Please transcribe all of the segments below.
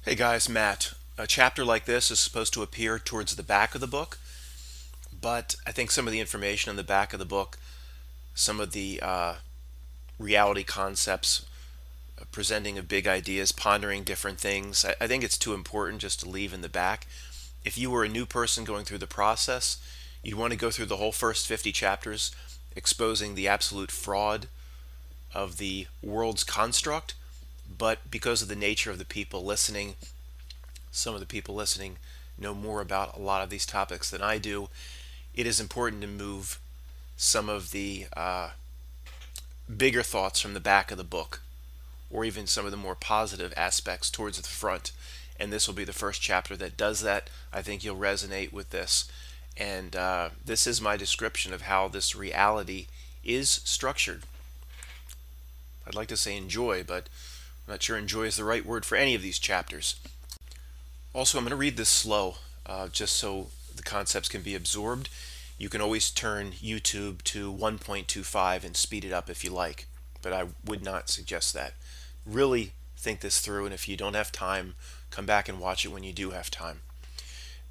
Hey guys, Matt. A chapter like this is supposed to appear towards the back of the book, but I think some of the information on the back of the book, some of the reality concepts, presenting of big ideas, pondering different things, I think it's too important just to leave in the back. If you were a new person going through the process, you'd want to go through the whole first 50 chapters, exposing the absolute fraud of the world's construct. But because of the nature of the people listening, some of the people listening know more about a lot of these topics than I do. It is important to move some of the bigger thoughts from the back of the book, or even some of the more positive aspects, towards the front. And this will be the first chapter that does that. I think you'll resonate with this. And this is my description of how this reality is structured. I'd like to say enjoy, but I'm not sure enjoy is the right word for any of these chapters. Also, I'm going to read this slow, just so the concepts can be absorbed. You can always turn YouTube to 1.25 and speed it up if you like, but I would not suggest that. Really think this through, and if you don't have time, come back and watch it when you do have time.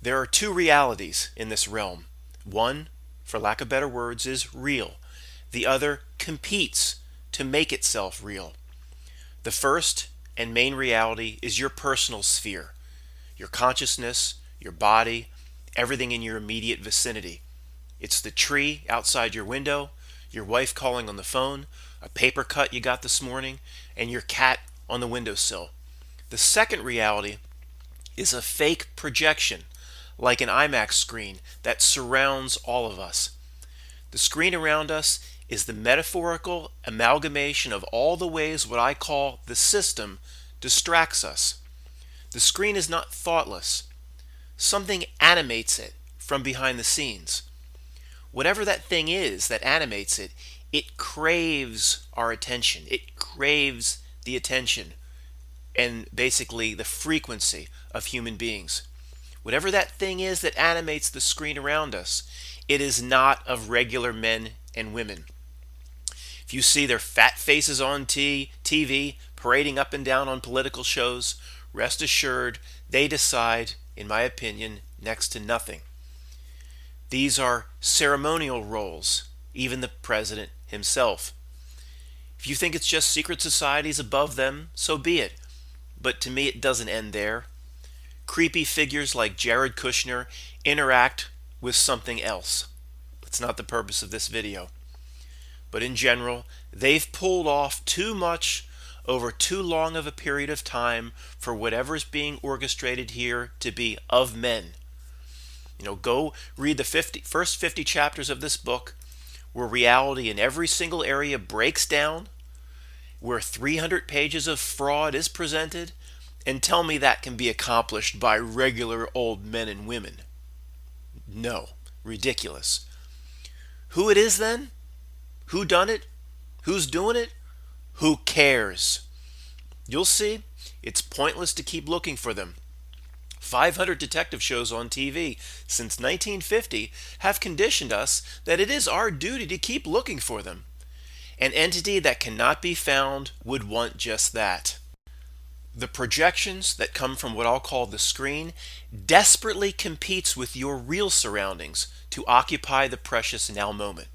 There are two realities in this realm. One, for lack of better words, is real. The other competes to make itself real. The first and main reality is your personal sphere, your consciousness, your body, everything in your immediate vicinity. It's the tree outside your window, your wife calling on the phone, a paper cut you got this morning, and your cat on the windowsill. The second reality is a fake projection, like an IMAX screen that surrounds all of us. The screen around us is the metaphorical amalgamation of all the ways what I call the system distracts us. The screen is not thoughtless. Something animates it from behind the scenes. Whatever that thing is that animates it, it craves our attention. It craves the attention and basically the frequency of human beings. Whatever that thing is that animates the screen around us, it is not of regular men and women. If you see their fat faces on TV parading up and down on political shows, rest assured they decide, in my opinion, next to nothing. These are ceremonial roles, even the president himself. If you think it's just secret societies above them, so be it. But to me, it doesn't end there. Creepy figures like Jared Kushner interact with something else. That's not the purpose of this video. But in general, they've pulled off too much over too long of a period of time for whatever's being orchestrated here to be of men. Go read the first 50 chapters of this book, where reality in every single area breaks down, where 300 pages of fraud is presented, and tell me that can be accomplished by regular old men and women. No, ridiculous. Who it is then? Who done it? Who's doing it? Who cares? You'll see, it's pointless to keep looking for them. 500 detective shows on TV since 1950 have conditioned us that it is our duty to keep looking for them. An entity that cannot be found would want just that. The projections that come from what I'll call the screen desperately competes with your real surroundings to occupy the precious now moment.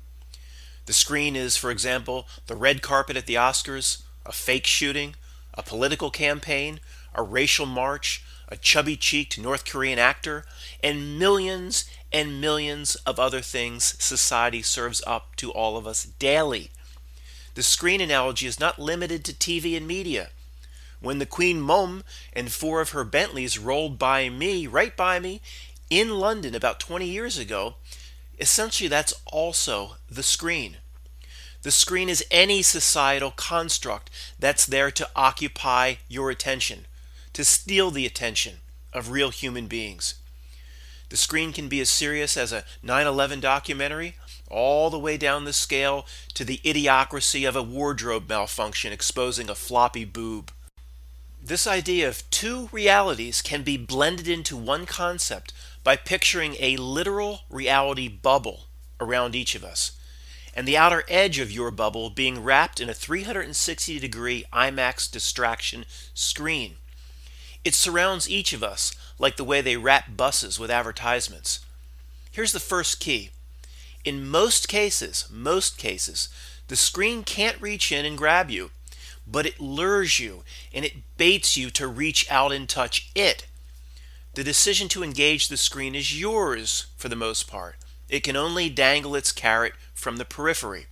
The screen is, for example, the red carpet at the Oscars, a fake shooting, a political campaign, a racial march, a chubby-cheeked North Korean actor, and millions of other things society serves up to all of us daily. The screen analogy is not limited to TV and media. When the Queen Mum and 4 of her Bentleys rolled right by me, in London about 20 years ago, essentially that's also the screen. The screen is any societal construct that's there to occupy your attention, to steal the attention of real human beings. The screen can be as serious as a 9/11 documentary, all the way down the scale to the idiocracy of a wardrobe malfunction exposing a floppy boob. This idea of two realities can be blended into one concept by picturing a literal reality bubble around each of us, and the outer edge of your bubble being wrapped in a 360-degree IMAX distraction screen. It surrounds each of us like the way they wrap buses with advertisements. Here's the first key. In most cases, the screen can't reach in and grab you, but it lures you and it baits you to reach out and touch it. The decision to engage the screen is yours for the most part. It can only dangle its carrot from the periphery.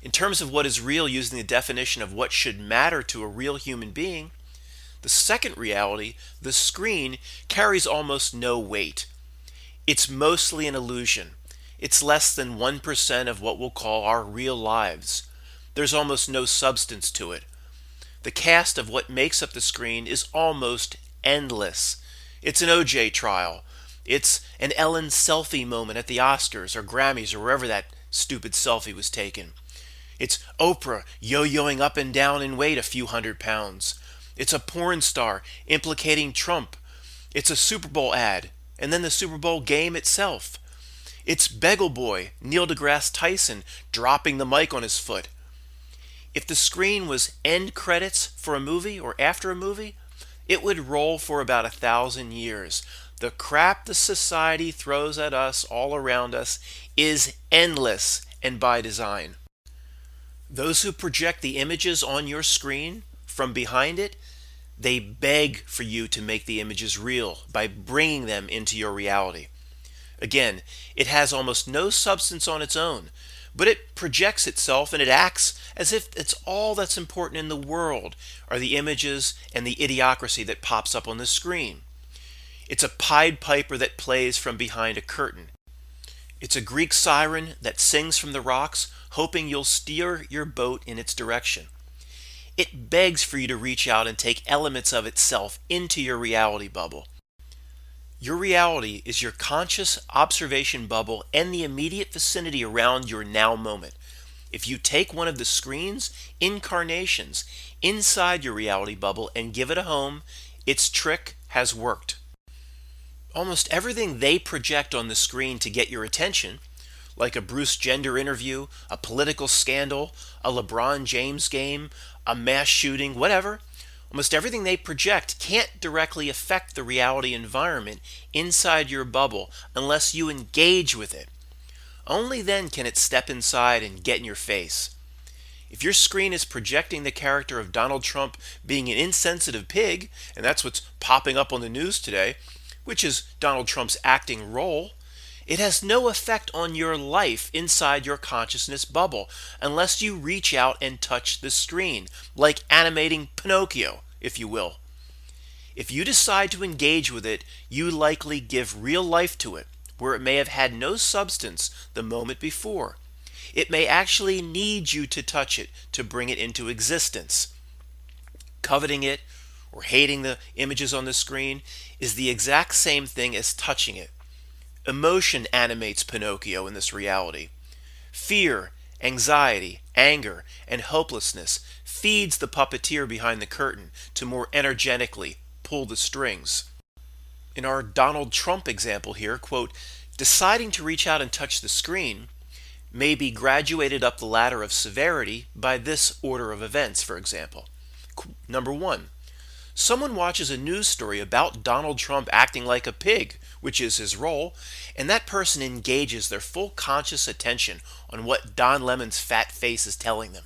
In terms of what is real, using the definition of what should matter to a real human being, the second reality, the screen, carries almost no weight. It's mostly an illusion. It's less than 1% of what we'll call our real lives. There's almost no substance to it. The cast of what makes up the screen is almost endless. It's an OJ trial. It's an Ellen selfie moment at the Oscars or Grammys or wherever that stupid selfie was taken. It's Oprah yo-yoing up and down in weight a few 100 pounds. It's a porn star implicating Trump. It's a Super Bowl ad, and then the Super Bowl game itself. It's Bagel Boy, Neil deGrasse Tyson, dropping the mic on his foot. If the screen was end credits for a movie or after a movie, it would roll for about 1,000 years. The crap the society throws at us all around us is endless and by design. Those who project the images on your screen from behind it, they beg for you to make the images real by bringing them into your reality. Again, it has almost no substance on its own, but it projects itself and it acts as if it's all that's important in the world are the images and the idiocracy that pops up on the screen. It's a Pied Piper that plays from behind a curtain. It's a Greek siren that sings from the rocks, hoping you'll steer your boat in its direction. It begs for you to reach out and take elements of itself into your reality bubble. Your reality is your conscious observation bubble and the immediate vicinity around your now moment. If you take one of the screen's incarnations inside your reality bubble and give it a home, its trick has worked. Almost everything they project on the screen to get your attention, like a Bruce Jenner interview, a political scandal, a LeBron James game, a mass shooting, whatever, almost everything they project can't directly affect the reality environment inside your bubble unless you engage with it. Only then can it step inside and get in your face. If your screen is projecting the character of Donald Trump being an insensitive pig, and that's what's popping up on the news today, which is Donald Trump's acting role, it has no effect on your life inside your consciousness bubble unless you reach out and touch the screen, like animating Pinocchio, if you will. If you decide to engage with it, you likely give real life to it, where it may have had no substance the moment before. It may actually need you to touch it to bring it into existence. Coveting it or hating the images on the screen is the exact same thing as touching it. Emotion animates Pinocchio in this reality. Fear, anxiety, anger, and hopelessness feeds the puppeteer behind the curtain to more energetically pull the strings. In our Donald Trump example here, quote, deciding to reach out and touch the screen may be graduated up the ladder of severity by this order of events, for example. Number 1. Someone watches a news story about Donald Trump acting like a pig, which is his role, and that person engages their full conscious attention on what Don Lemon's fat face is telling them.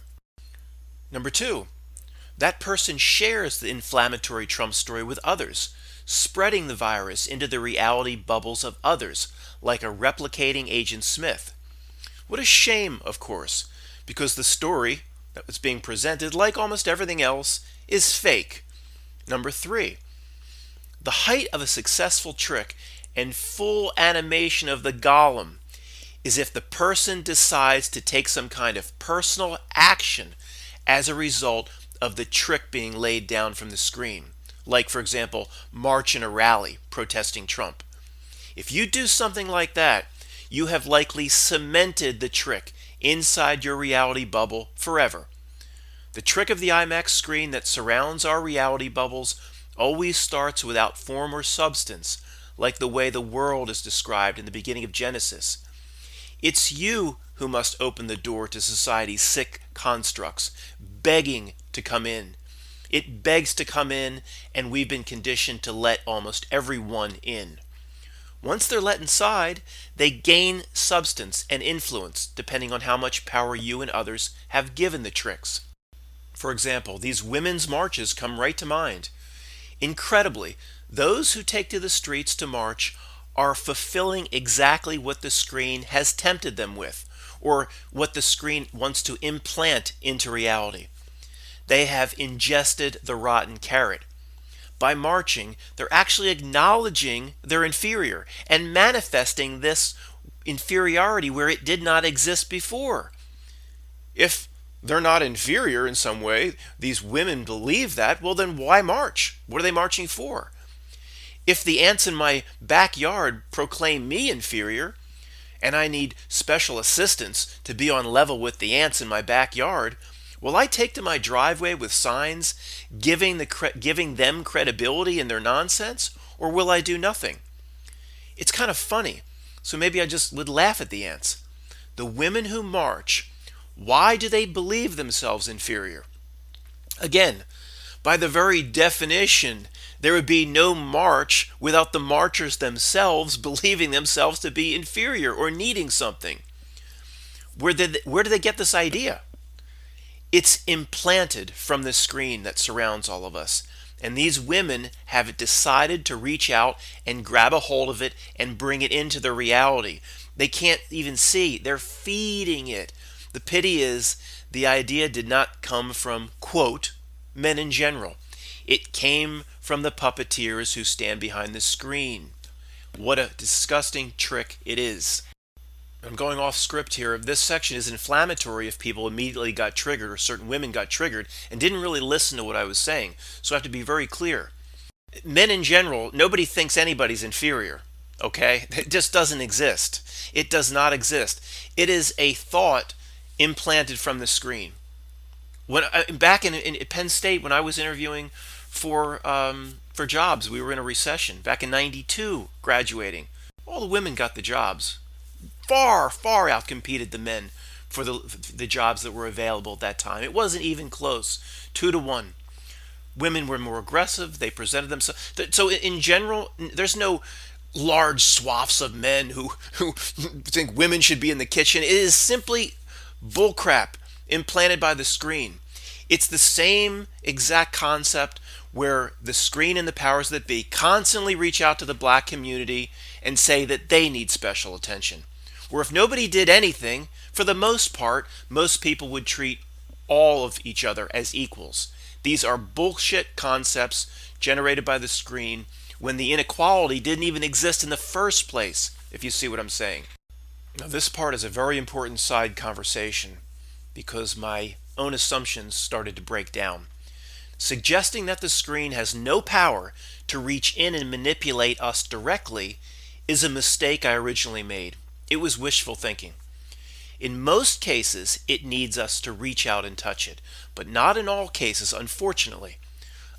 Number 2, that person shares the inflammatory Trump story with others, spreading the virus into the reality bubbles of others, like a replicating Agent Smith. What a shame, of course, because the story that was being presented, like almost everything else, is fake. Number 3, the height of a successful trick and full animation of the golem is if the person decides to take some kind of personal action as a result of the trick being laid down from the screen. Like, for example, march in a rally protesting Trump. If you do something like that, you have likely cemented the trick inside your reality bubble forever. The trick of the IMAX screen that surrounds our reality bubbles always starts without form or substance, like the way the world is described in the beginning of Genesis. It's you who must open the door to society's sick constructs, begging to come in. It begs to come in, and we've been conditioned to let almost everyone in. Once they're let inside, they gain substance and influence depending on how much power you and others have given the tricks. For example, these women's marches come right to mind. Incredibly, those who take to the streets to march are fulfilling exactly what the screen has tempted them with, or what the screen wants to implant into reality. They have ingested the rotten carrot. By marching, they're actually acknowledging they're inferior and manifesting this inferiority where it did not exist before. If they're not inferior in some way, these women believe that, well, then why march? What are they marching for? If the ants in my backyard proclaim me inferior, and I need special assistance to be on level with the ants in my backyard, will I take to my driveway with signs giving them credibility in their nonsense, or will I do nothing? It's kind of funny, so maybe I just would laugh at the ants. The women who march, why do they believe themselves inferior? Again, by the very definition, there would be no march without the marchers themselves believing themselves to be inferior or needing something. Where do they get this idea? It's implanted from the screen that surrounds all of us. And these women have decided to reach out and grab a hold of it and bring it into their reality. They can't even see. They're feeding it. The pity is the idea did not come from, quote, men in general. It came from the puppeteers who stand behind the screen. What a disgusting trick it is. I'm going off script here. This section is inflammatory if people immediately got triggered or certain women got triggered and didn't really listen to what I was saying. So I have to be very clear. Men in general, nobody thinks anybody's inferior. Okay? It just doesn't exist. It does not exist. It is a thought implanted from the screen. Back in Penn State, when I was interviewing for jobs, we were in a recession. Back in '92, graduating, all the women got the jobs. Far outcompeted the men for the jobs that were available at that time. It wasn't even close, 2-1. Women were more aggressive. They presented themselves. So in general, there's no large swaths of men who think women should be in the kitchen. It is simply bullcrap implanted by the screen. It's the same exact concept where the screen and the powers that be constantly reach out to the black community and say that they need special attention. Where if nobody did anything, for the most part, most people would treat all of each other as equals. These are bullshit concepts generated by the screen when the inequality didn't even exist in the first place, if you see what I'm saying. Now, this part is a very important side conversation because my own assumptions started to break down. Suggesting that the screen has no power to reach in and manipulate us directly is a mistake I originally made. It was wishful thinking. In most cases, it needs us to reach out and touch it, but not in all cases, unfortunately.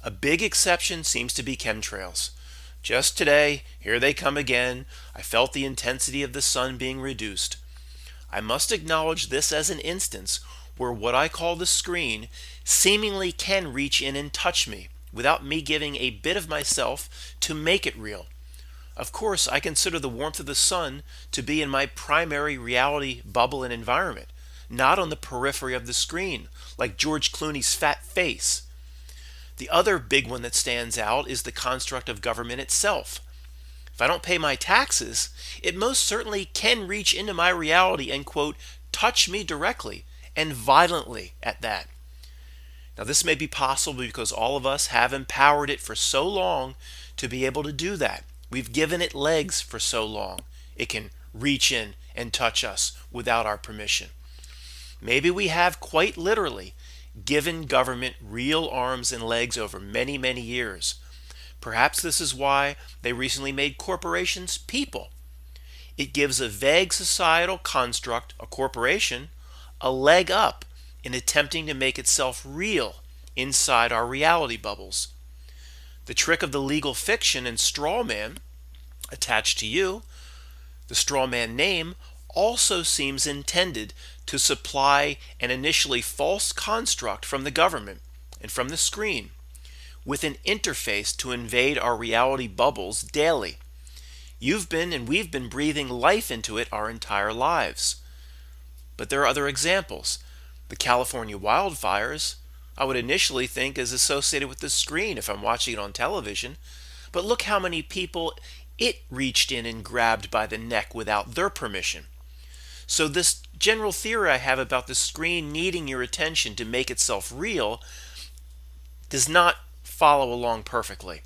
A big exception seems to be chemtrails. Just today, here they come again. I felt the intensity of the sun being reduced. I must acknowledge this as an instance where what I call the screen seemingly can reach in and touch me without me giving a bit of myself to make it real. Of course, I consider the warmth of the sun to be in my primary reality bubble and environment, not on the periphery of the screen, like George Clooney's fat face. The other big one that stands out is the construct of government itself. If I don't pay my taxes, it most certainly can reach into my reality and, quote, touch me directly, and violently at that. Now, this may be possible because all of us have empowered it for so long to be able to do that. We've given it legs for so long. It can reach in and touch us without our permission. Maybe we have quite literally given government real arms and legs over many, many years. Perhaps this is why they recently made corporations people. It gives a vague societal construct, a corporation, a leg up in attempting to make itself real inside our reality bubbles. The trick of the legal fiction and straw man attached to you, the straw man name, also seems intended to supply an initially false construct from the government and from the screen. with an interface to invade our reality bubbles daily. You've been and we've been breathing life into it our entire lives. But there are other examples. The California wildfires, I would initially think is associated with the screen if I'm watching it on television. But look how many people it reached in and grabbed by the neck without their permission. So this general theory I have about the screen needing your attention to make itself real does not follow along perfectly.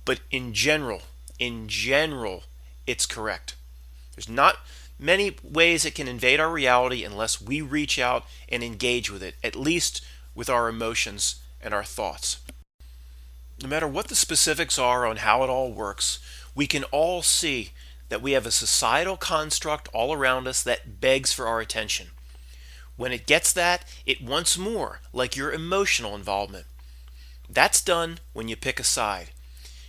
But in general, it's correct. There's not many ways it can invade our reality unless we reach out and engage with it, at least with our emotions and our thoughts. No matter what the specifics are on how it all works, we can all see that we have a societal construct all around us that begs for our attention. When it gets that, it wants more, like your emotional involvement. That's done when you pick a side.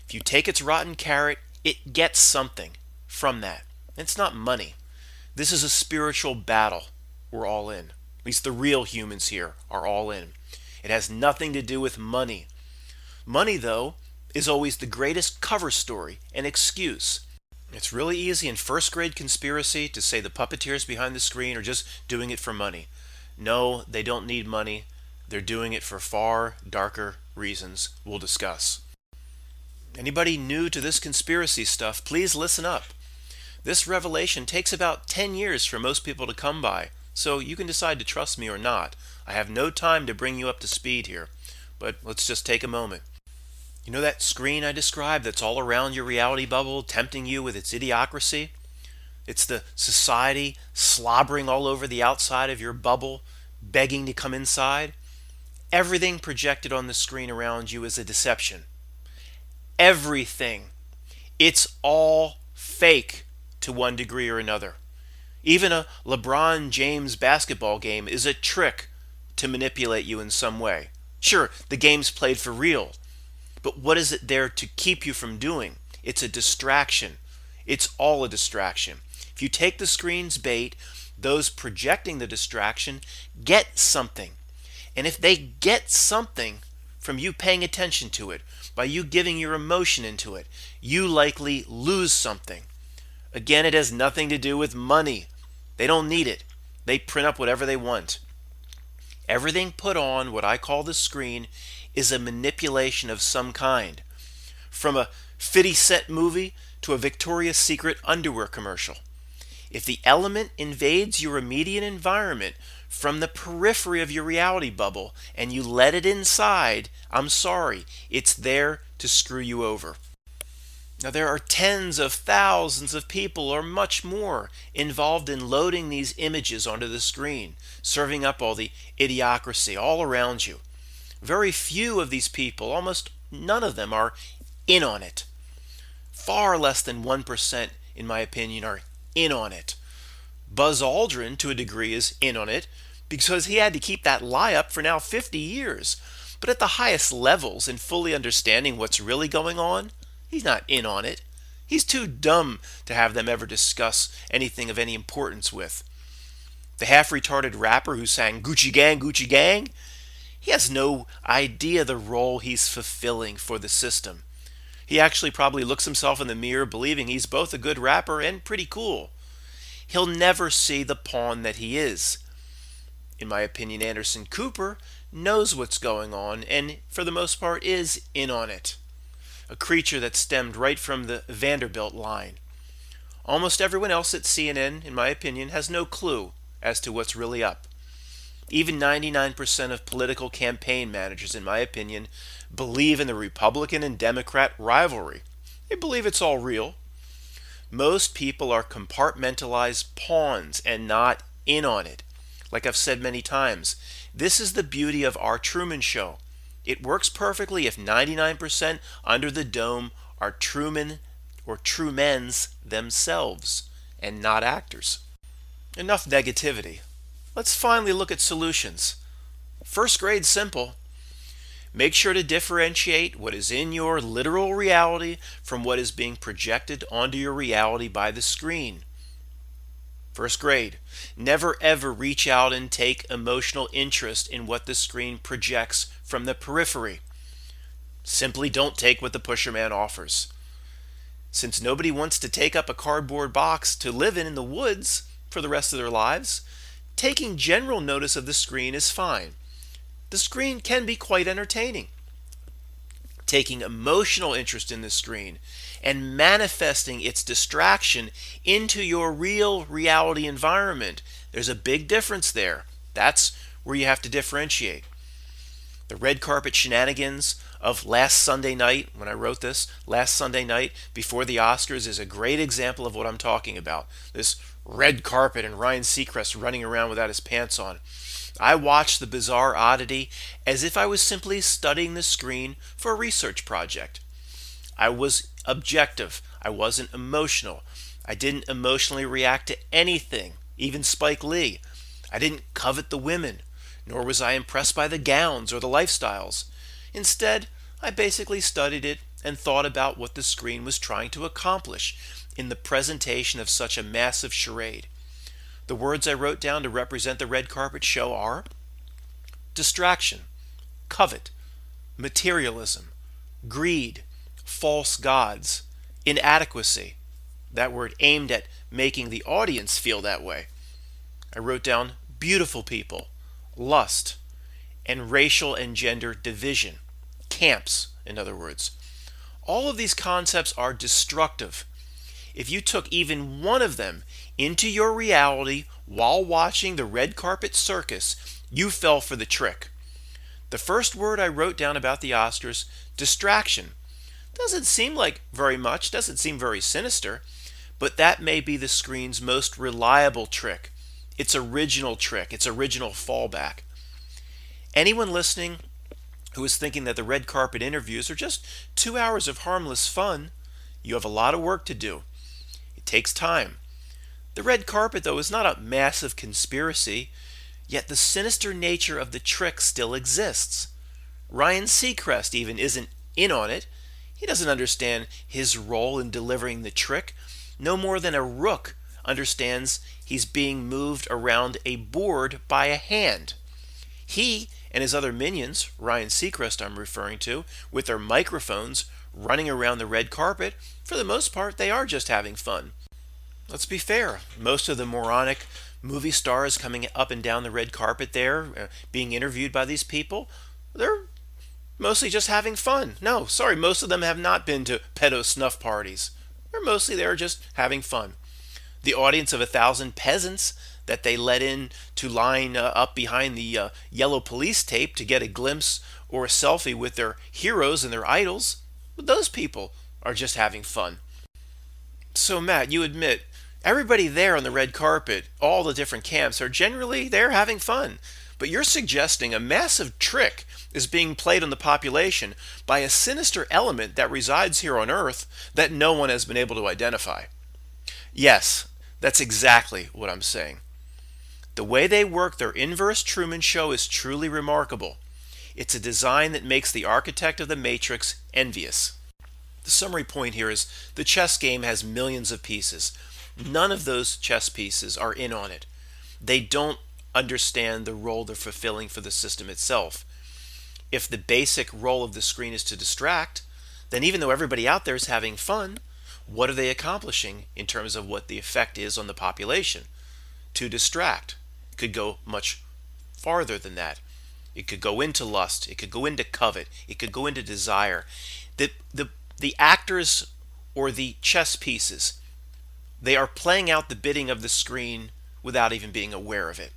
If you take its rotten carrot, it gets something from that. It's not money. This is a spiritual battle we're all in. At least the real humans here are all in. It has nothing to do with money. Money, though, is always the greatest cover story and excuse. It's really easy in first grade conspiracy to say the puppeteers behind the screen are just doing it for money. No, they don't need money. They're doing it for far darker reasons we'll discuss. Anybody new to this conspiracy stuff, please listen up. This revelation takes about 10 years for most people to come by, so you can decide to trust me or not. I have no time to bring you up to speed here, but let's just take a moment. You know that screen I described that's all around your reality bubble, tempting you with its idiocracy? It's the society slobbering all over the outside of your bubble, begging to come inside. Everything projected on the screen around you is a deception. Everything. It's all fake to one degree or another. Even a LeBron James basketball game is a trick to manipulate you in some way. Sure, the game's played for real, but what is it there to keep you from doing? It's a distraction. It's all a distraction. If you take the screen's bait, those projecting the distraction get something. And if they get something from you paying attention to it, by you giving your emotion into it, you likely lose something. Again, it has nothing to do with money. They don't need it. They print up whatever they want. Everything put on what I call the screen is a manipulation of some kind. From a 50-cent movie to a Victoria's Secret underwear commercial. If the element invades your immediate environment from the periphery of your reality bubble and you let it inside, I'm sorry, it's there to screw you over. Now there are tens of thousands of people or much more involved in loading these images onto the screen, serving up all the idiocracy all around you. Very few of these people, almost none of them, are in on it. Far less than 1%, in my opinion, are in on it. Buzz Aldrin, to a degree, is in on it because he had to keep that lie up for now 50 years. But at the highest levels in fully understanding what's really going on, he's not in on it. He's too dumb to have them ever discuss anything of any importance with. The half-retarded rapper who sang Gucci Gang, he has no idea the role he's fulfilling for the system. He actually probably looks himself in the mirror believing he's both a good rapper and pretty cool. He'll never see the pawn that he is. In my opinion, Anderson Cooper knows what's going on and, for the most part, is in on it. A creature that stemmed right from the Vanderbilt line. Almost everyone else at CNN, in my opinion, has no clue as to what's really up. Even 99% of political campaign managers, in my opinion, believe in the Republican and Democrat rivalry. They believe it's all real. Most people are compartmentalized pawns and not in on it. Like I've said many times, this is the beauty of our Truman Show. It works perfectly if 99% under the dome are Truman or Trumens themselves and not actors. Enough negativity. Let's finally look at solutions. First grade simple. Make sure to differentiate what is in your literal reality from what is being projected onto your reality by the screen. First grade. Never ever reach out and take emotional interest in what the screen projects from the periphery. Simply don't take what the pusherman offers. Since nobody wants to take up a cardboard box to live in the woods for the rest of their lives, taking general notice of the screen is fine. The screen can be quite entertaining. Taking emotional interest in the screen and manifesting its distraction into your real reality environment, there's a big difference there. That's where you have to differentiate. The red carpet shenanigans of last Sunday night, when I wrote this, last Sunday night before the Oscars, is a great example of what I'm talking about. This red carpet and Ryan Seacrest running around without his pants on. I watched the bizarre oddity as if I was simply studying the screen for a research project. I was objective. I wasn't emotional. I didn't emotionally react to anything, even Spike Lee. I didn't covet the women, nor was I impressed by the gowns or the lifestyles. Instead, I basically studied it and thought about what the screen was trying to accomplish in the presentation of such a massive charade. The words I wrote down to represent the red carpet show are distraction, covet, materialism, greed, false gods, inadequacy. That word aimed at making the audience feel that way. I wrote down beautiful people, lust, and racial and gender division. Camps, in other words. All of these concepts are destructive. If you took even one of them into your reality while watching the red carpet circus, you fell for the trick. The first word I wrote down about the Oscars, distraction. Doesn't seem like very much, doesn't seem very sinister, but that may be the screen's most reliable trick, its original trick, its original fallback. Anyone listening who is thinking that the red carpet interviews are just 2 hours of harmless fun, you have a lot of work to do. It takes time. The red carpet, though, is not a massive conspiracy, yet the sinister nature of the trick still exists. Ryan Seacrest even isn't in on it. He doesn't understand his role in delivering the trick, no more than a rook understands he's being moved around a board by a hand. He and his other minions, Ryan Seacrest I'm referring to, with their microphones running around the red carpet, for the most part they are just having fun. Let's be fair, most of the moronic movie stars coming up and down the red carpet there, being interviewed by these people, they're mostly just having fun. No, sorry, most of them have not been to pedo snuff parties. They're mostly there just having fun. The audience of 1,000 peasants that they let in to line up behind the yellow police tape to get a glimpse or a selfie with their heroes and their idols, those people are just having fun. So Matt, you admit, everybody there on the red carpet, all the different camps, are generally there having fun. But you're suggesting a massive trick is being played on the population by a sinister element that resides here on Earth that no one has been able to identify. Yes, that's exactly what I'm saying. The way they work their inverse Truman Show is truly remarkable. It's a design that makes the architect of the Matrix envious. The summary point here is the chess game has millions of pieces. None of those chess pieces are in on it. They don't understand the role they're fulfilling for the system itself. If the basic role of the screen is to distract, then even though everybody out there is having fun, what are they accomplishing in terms of what the effect is on the population? To distract. It could go much farther than that. It could go into lust. It could go into covet. It could go into desire. The actors or the chess pieces, they are playing out the bidding of the screen without even being aware of it.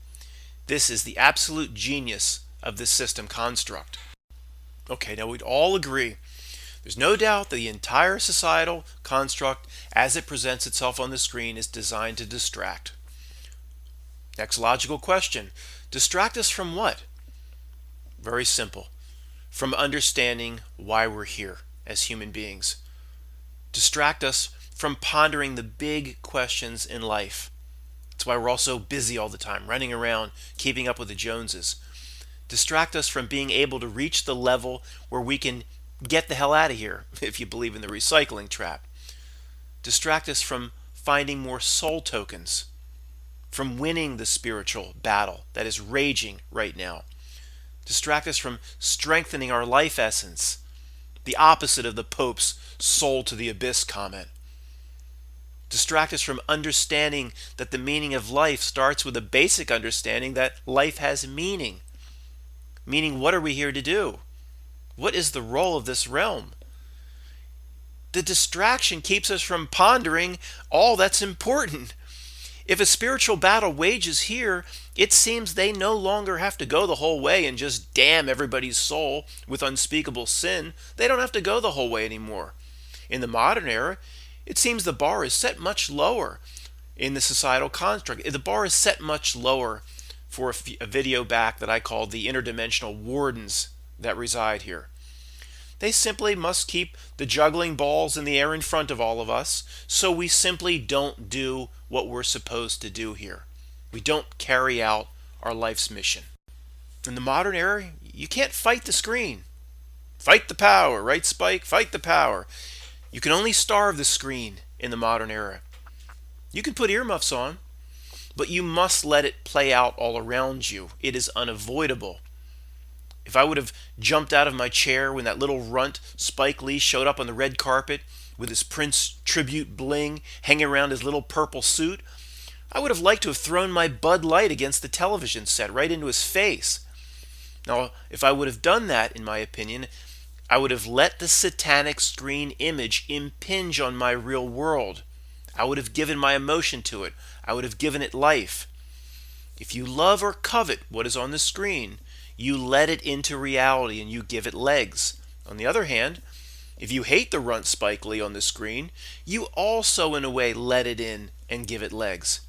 This is the absolute genius of this system construct. Okay, now we'd all agree. There's no doubt that the entire societal construct, as it presents itself on the screen, is designed to distract. Next logical question. Distract us from what? Very simple. From understanding why we're here as human beings. Distract us from pondering the big questions in life. That's why we're all so busy all the time, running around, keeping up with the Joneses. Distract us from being able to reach the level where we can get the hell out of here, if you believe in the recycling trap. Distract us from finding more soul tokens, from winning the spiritual battle that is raging right now. Distract us from strengthening our life essence The opposite of the Pope's soul to the abyss comment. Distract us from understanding that the meaning of life starts with a basic understanding that life has meaning. Meaning, what are we here to do? What is the role of this realm? The distraction keeps us from pondering all that's important. If a spiritual battle wages here, it seems they no longer have to go the whole way and just damn everybody's soul with unspeakable sin. They don't have to go the whole way anymore. In the modern era, it seems the bar is set much lower in the societal construct. The bar is set much lower for a video back that I called the interdimensional wardens that reside here. They simply must keep the juggling balls in the air in front of all of us, so we simply don't do what we're supposed to do here. We don't carry out our life's mission. In the modern era, you can't fight the screen. Fight the power, right, Spike? Fight the power. You can only starve the screen in the modern era. You can put earmuffs on, but you must let it play out all around you. It is unavoidable. If I would have jumped out of my chair when that little runt Spike Lee showed up on the red carpet with his Prince tribute bling hanging around his little purple suit, I would have liked to have thrown my Bud Light against the television set right into his face. Now, if I would have done that, in my opinion, I would have let the satanic screen image impinge on my real world. I would have given my emotion to it. I would have given it life. If you love or covet what is on the screen, you let it into reality and you give it legs. On the other hand, if you hate the runt Spike Lee on the screen, you also in a way let it in and give it legs.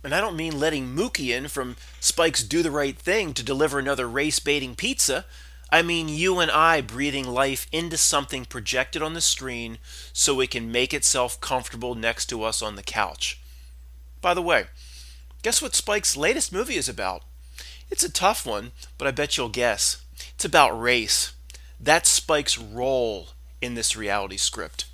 And I don't mean letting Mookie in from Spike's Do the Right Thing to deliver another race-baiting pizza. I mean you and I breathing life into something projected on the screen so it can make itself comfortable next to us on the couch. By the way, guess what Spike's latest movie is about? It's a tough one, but I bet you'll guess. It's about race. That's Spike's role in this reality script.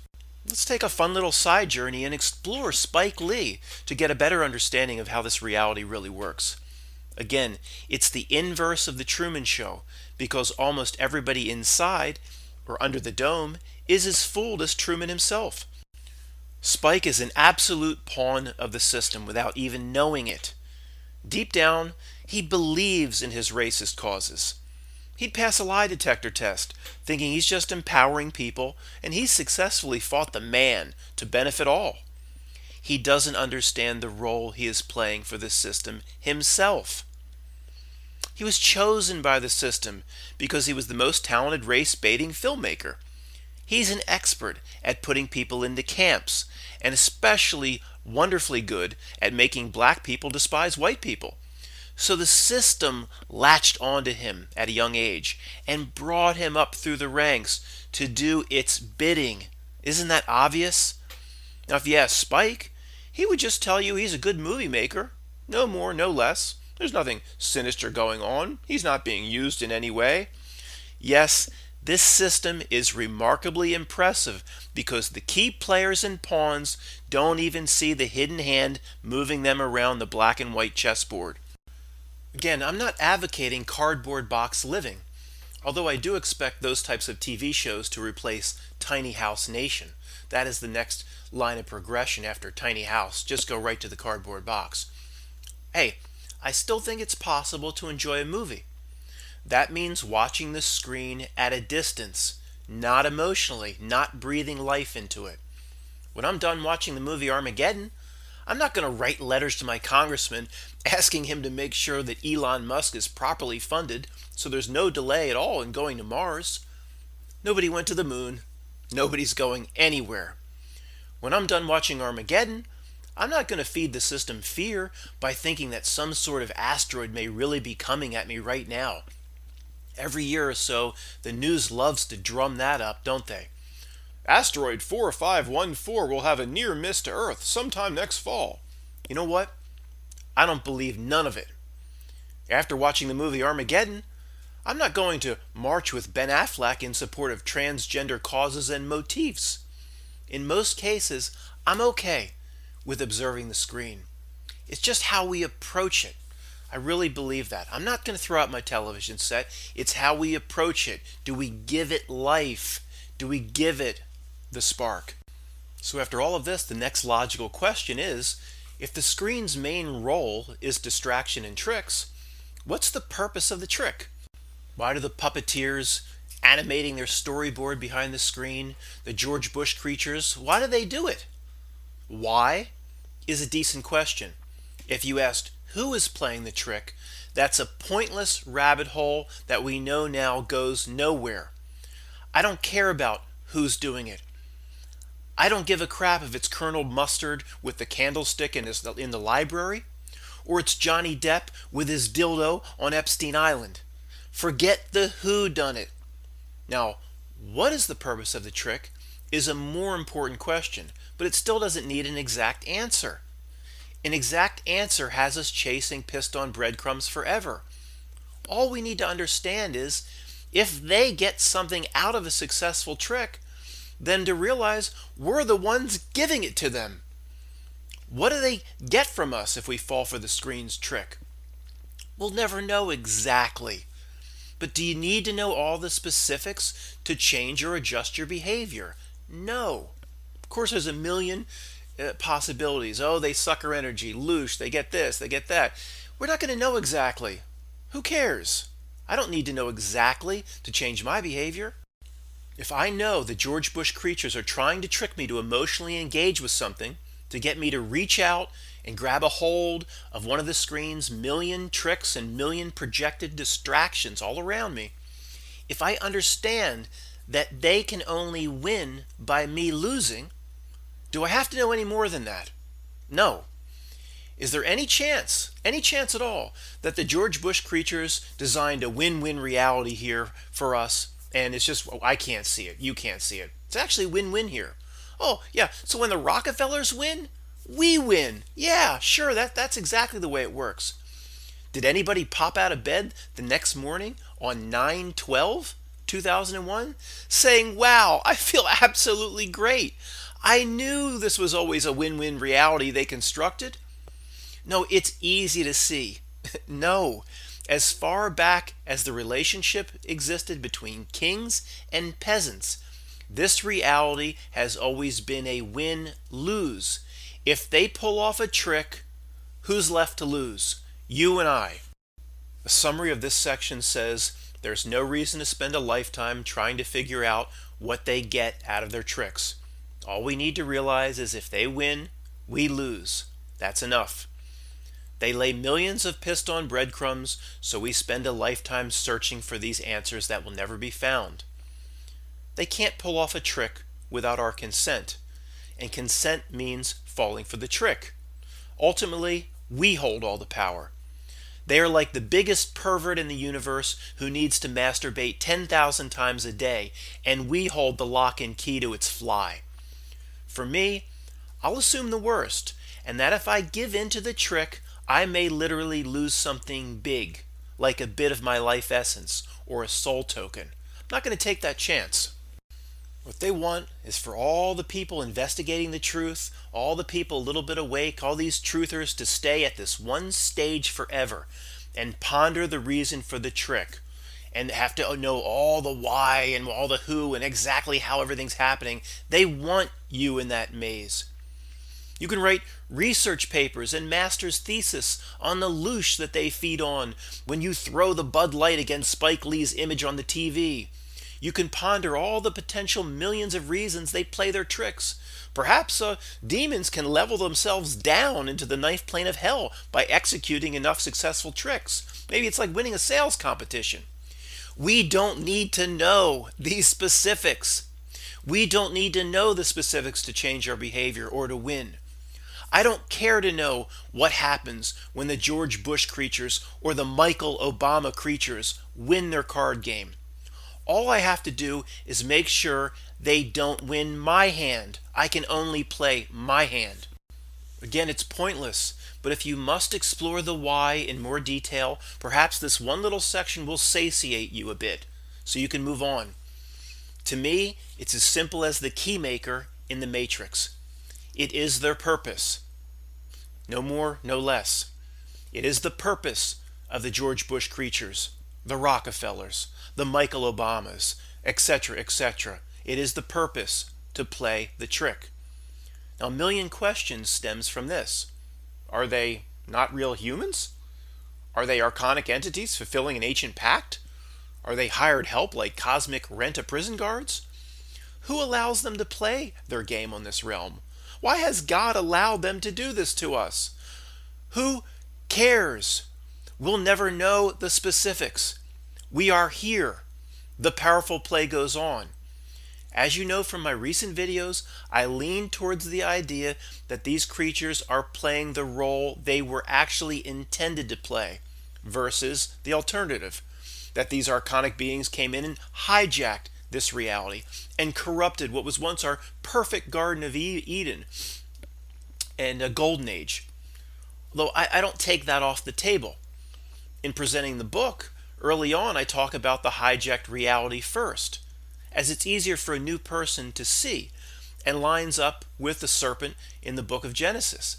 Let's take a fun little side journey and explore Spike Lee to get a better understanding of how this reality really works. Again, it's the inverse of the Truman Show, because almost everybody inside, or under the dome, is as fooled as Truman himself. Spike is an absolute pawn of the system without even knowing it. Deep down, he believes in his racist causes. He'd pass a lie detector test, thinking he's just empowering people, and he's successfully fought the man to benefit all. He doesn't understand the role he is playing for the system himself. He was chosen by the system because he was the most talented race-baiting filmmaker. He's an expert at putting people into camps, and especially wonderfully good at making black people despise white people. So the system latched onto him at a young age and brought him up through the ranks to do its bidding. Isn't that obvious? Now, if you ask Spike, he would just tell you he's a good movie maker. No more, no less. There's nothing sinister going on. He's not being used in any way. Yes, this system is remarkably impressive because the key players and pawns don't even see the hidden hand moving them around the black and white chessboard. Again, I'm not advocating cardboard box living, although I do expect those types of TV shows to replace Tiny House Nation. That is the next line of progression after Tiny House. Just go right to the cardboard box. Hey, I still think it's possible to enjoy a movie. That means watching the screen at a distance, not emotionally, not breathing life into it. When I'm done watching the movie Armageddon, I'm not going to write letters to my congressman asking him to make sure that Elon Musk is properly funded so there's no delay at all in going to Mars. Nobody went to the moon. Nobody's going anywhere. When I'm done watching Armageddon, I'm not going to feed the system fear by thinking that some sort of asteroid may really be coming at me right now. Every year or so, the news loves to drum that up, don't they? Asteroid 4514 will have a near miss to Earth sometime next fall. You know what? I don't believe none of it. After watching the movie Armageddon, I'm not going to march with Ben Affleck in support of transgender causes and motifs. In most cases, I'm okay with observing the screen. It's just how we approach it. I really believe that. I'm not going to throw out my television set. It's how we approach it. Do we give it life? Do we give it the spark? So after all of this, the next logical question is, if the screen's main role is distraction and tricks, what's the purpose of the trick? Why do the puppeteers animating their storyboard behind the screen, the George Bush creatures, why do they do it? Why is a decent question. If you asked who is playing the trick, that's a pointless rabbit hole that we know now goes nowhere. I don't care about who's doing it. I don't give a crap if it's Colonel Mustard with the candlestick in the library, or it's Johnny Depp with his dildo on Epstein Island. Forget the who done it. Now, what is the purpose of the trick is a more important question, but it still doesn't need an exact answer. An exact answer has us chasing pissed-on breadcrumbs forever. All we need to understand is, if they get something out of a successful trick, then to realize we're the ones giving it to them. What do they get from us if we fall for the screen's trick? We'll never know exactly. But do you need to know all the specifics to change or adjust your behavior? No. Of course, there's a million possibilities. Oh, they sucker energy, loosh, they get this, they get that. We're not going to know exactly. Who cares? I don't need to know exactly to change my behavior. If I know the George Bush creatures are trying to trick me to emotionally engage with something, to get me to reach out and grab a hold of one of the screen's million tricks and million projected distractions all around me, if I understand that they can only win by me losing, do I have to know any more than that? No. Is there any chance at all, that the George Bush creatures designed a win-win reality here for us, and it's just, I can't see it, you can't see it. It's actually win-win here. Oh, yeah, so when the Rockefellers win, we win. Yeah, sure, that's exactly the way it works. Did anybody pop out of bed the next morning on 9/12/2001 saying, wow, I feel absolutely great. I knew this was always a win-win reality they constructed? No, it's easy to see. No. As far back as the relationship existed between kings and peasants, this reality has always been a win-lose. If they pull off a trick, who's left to lose? You and I. A summary of this section says there's no reason to spend a lifetime trying to figure out what they get out of their tricks. All we need to realize is if they win, we lose. That's enough. They lay millions of pissed-on breadcrumbs, so we spend a lifetime searching for these answers that will never be found. They can't pull off a trick without our consent, and consent means falling for the trick. Ultimately, we hold all the power. They are like the biggest pervert in the universe who needs to masturbate 10,000 times a day, and we hold the lock and key to its fly. For me, I'll assume the worst, and that if I give in to the trick, I may literally lose something big, like a bit of my life essence or a soul token. I'm not going to take that chance. What they want is for all the people investigating the truth, all the people a little bit awake, all these truthers to stay at this one stage forever and ponder the reason for the trick and have to know all the why and all the who and exactly how everything's happening. They want you in that maze. You can write research papers and master's thesis on the loosh that they feed on when you throw the Bud Light against Spike Lee's image on the TV. You can ponder all the potential millions of reasons they play their tricks. Perhaps demons can level themselves down into the knife plane of hell by executing enough successful tricks. Maybe it's like winning a sales competition. We don't need to know these specifics. We don't need to know the specifics to change our behavior or to win. I don't care to know what happens when the George Bush creatures or the Michael Obama creatures win their card game. All I have to do is make sure they don't win my hand. I can only play my hand. Again, it's pointless, but if you must explore the why in more detail, perhaps this one little section will satiate you a bit, so you can move on. To me, it's as simple as the keymaker in the Matrix. It is their purpose. No more, no less. It is the purpose of the George Bush creatures, the Rockefellers, the Michael Obamas, etc., etc. It is the purpose to play the trick. Now, a million questions stems from this. Are they not real humans? Are they archonic entities fulfilling an ancient pact? Are they hired help like cosmic rent-a-prison guards? Who allows them to play their game on this realm? Why has God allowed them to do this to us? Who cares? We'll never know the specifics. We are here. The powerful play goes on. As you know from my recent videos, I lean towards the idea that these creatures are playing the role they were actually intended to play, versus the alternative, that these archonic beings came in and hijacked this reality and corrupted what was once our perfect Garden of Eden and a golden age. Though I don't take that off the table. In presenting the book, early on I talk about the hijacked reality first, as it's easier for a new person to see and lines up with the serpent in the book of Genesis.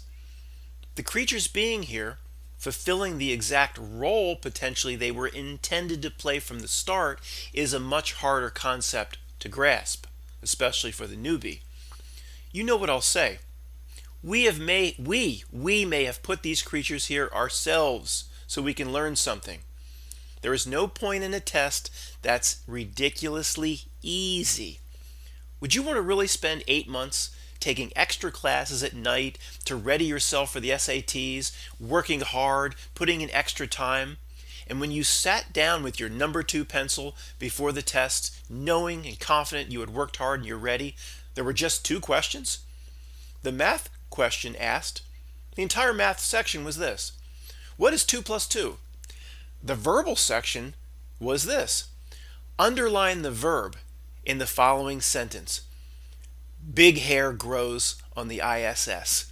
The creatures being here, fulfilling the exact role potentially they were intended to play from the start, is a much harder concept to grasp, especially for the newbie. You know what I'll say. We may have put these creatures here ourselves so we can learn something. There is no point in a test that's ridiculously easy. Would you want to really spend 8 months taking extra classes at night to ready yourself for the SATs, working hard, putting in extra time? And when you sat down with your number 2 pencil before the test, knowing and confident you had worked hard and you're ready, there were just 2 questions? The math question asked, the entire math section was this: what is 2 plus 2? The verbal section was this: underline the verb in the following sentence. Big hair grows on the ISS.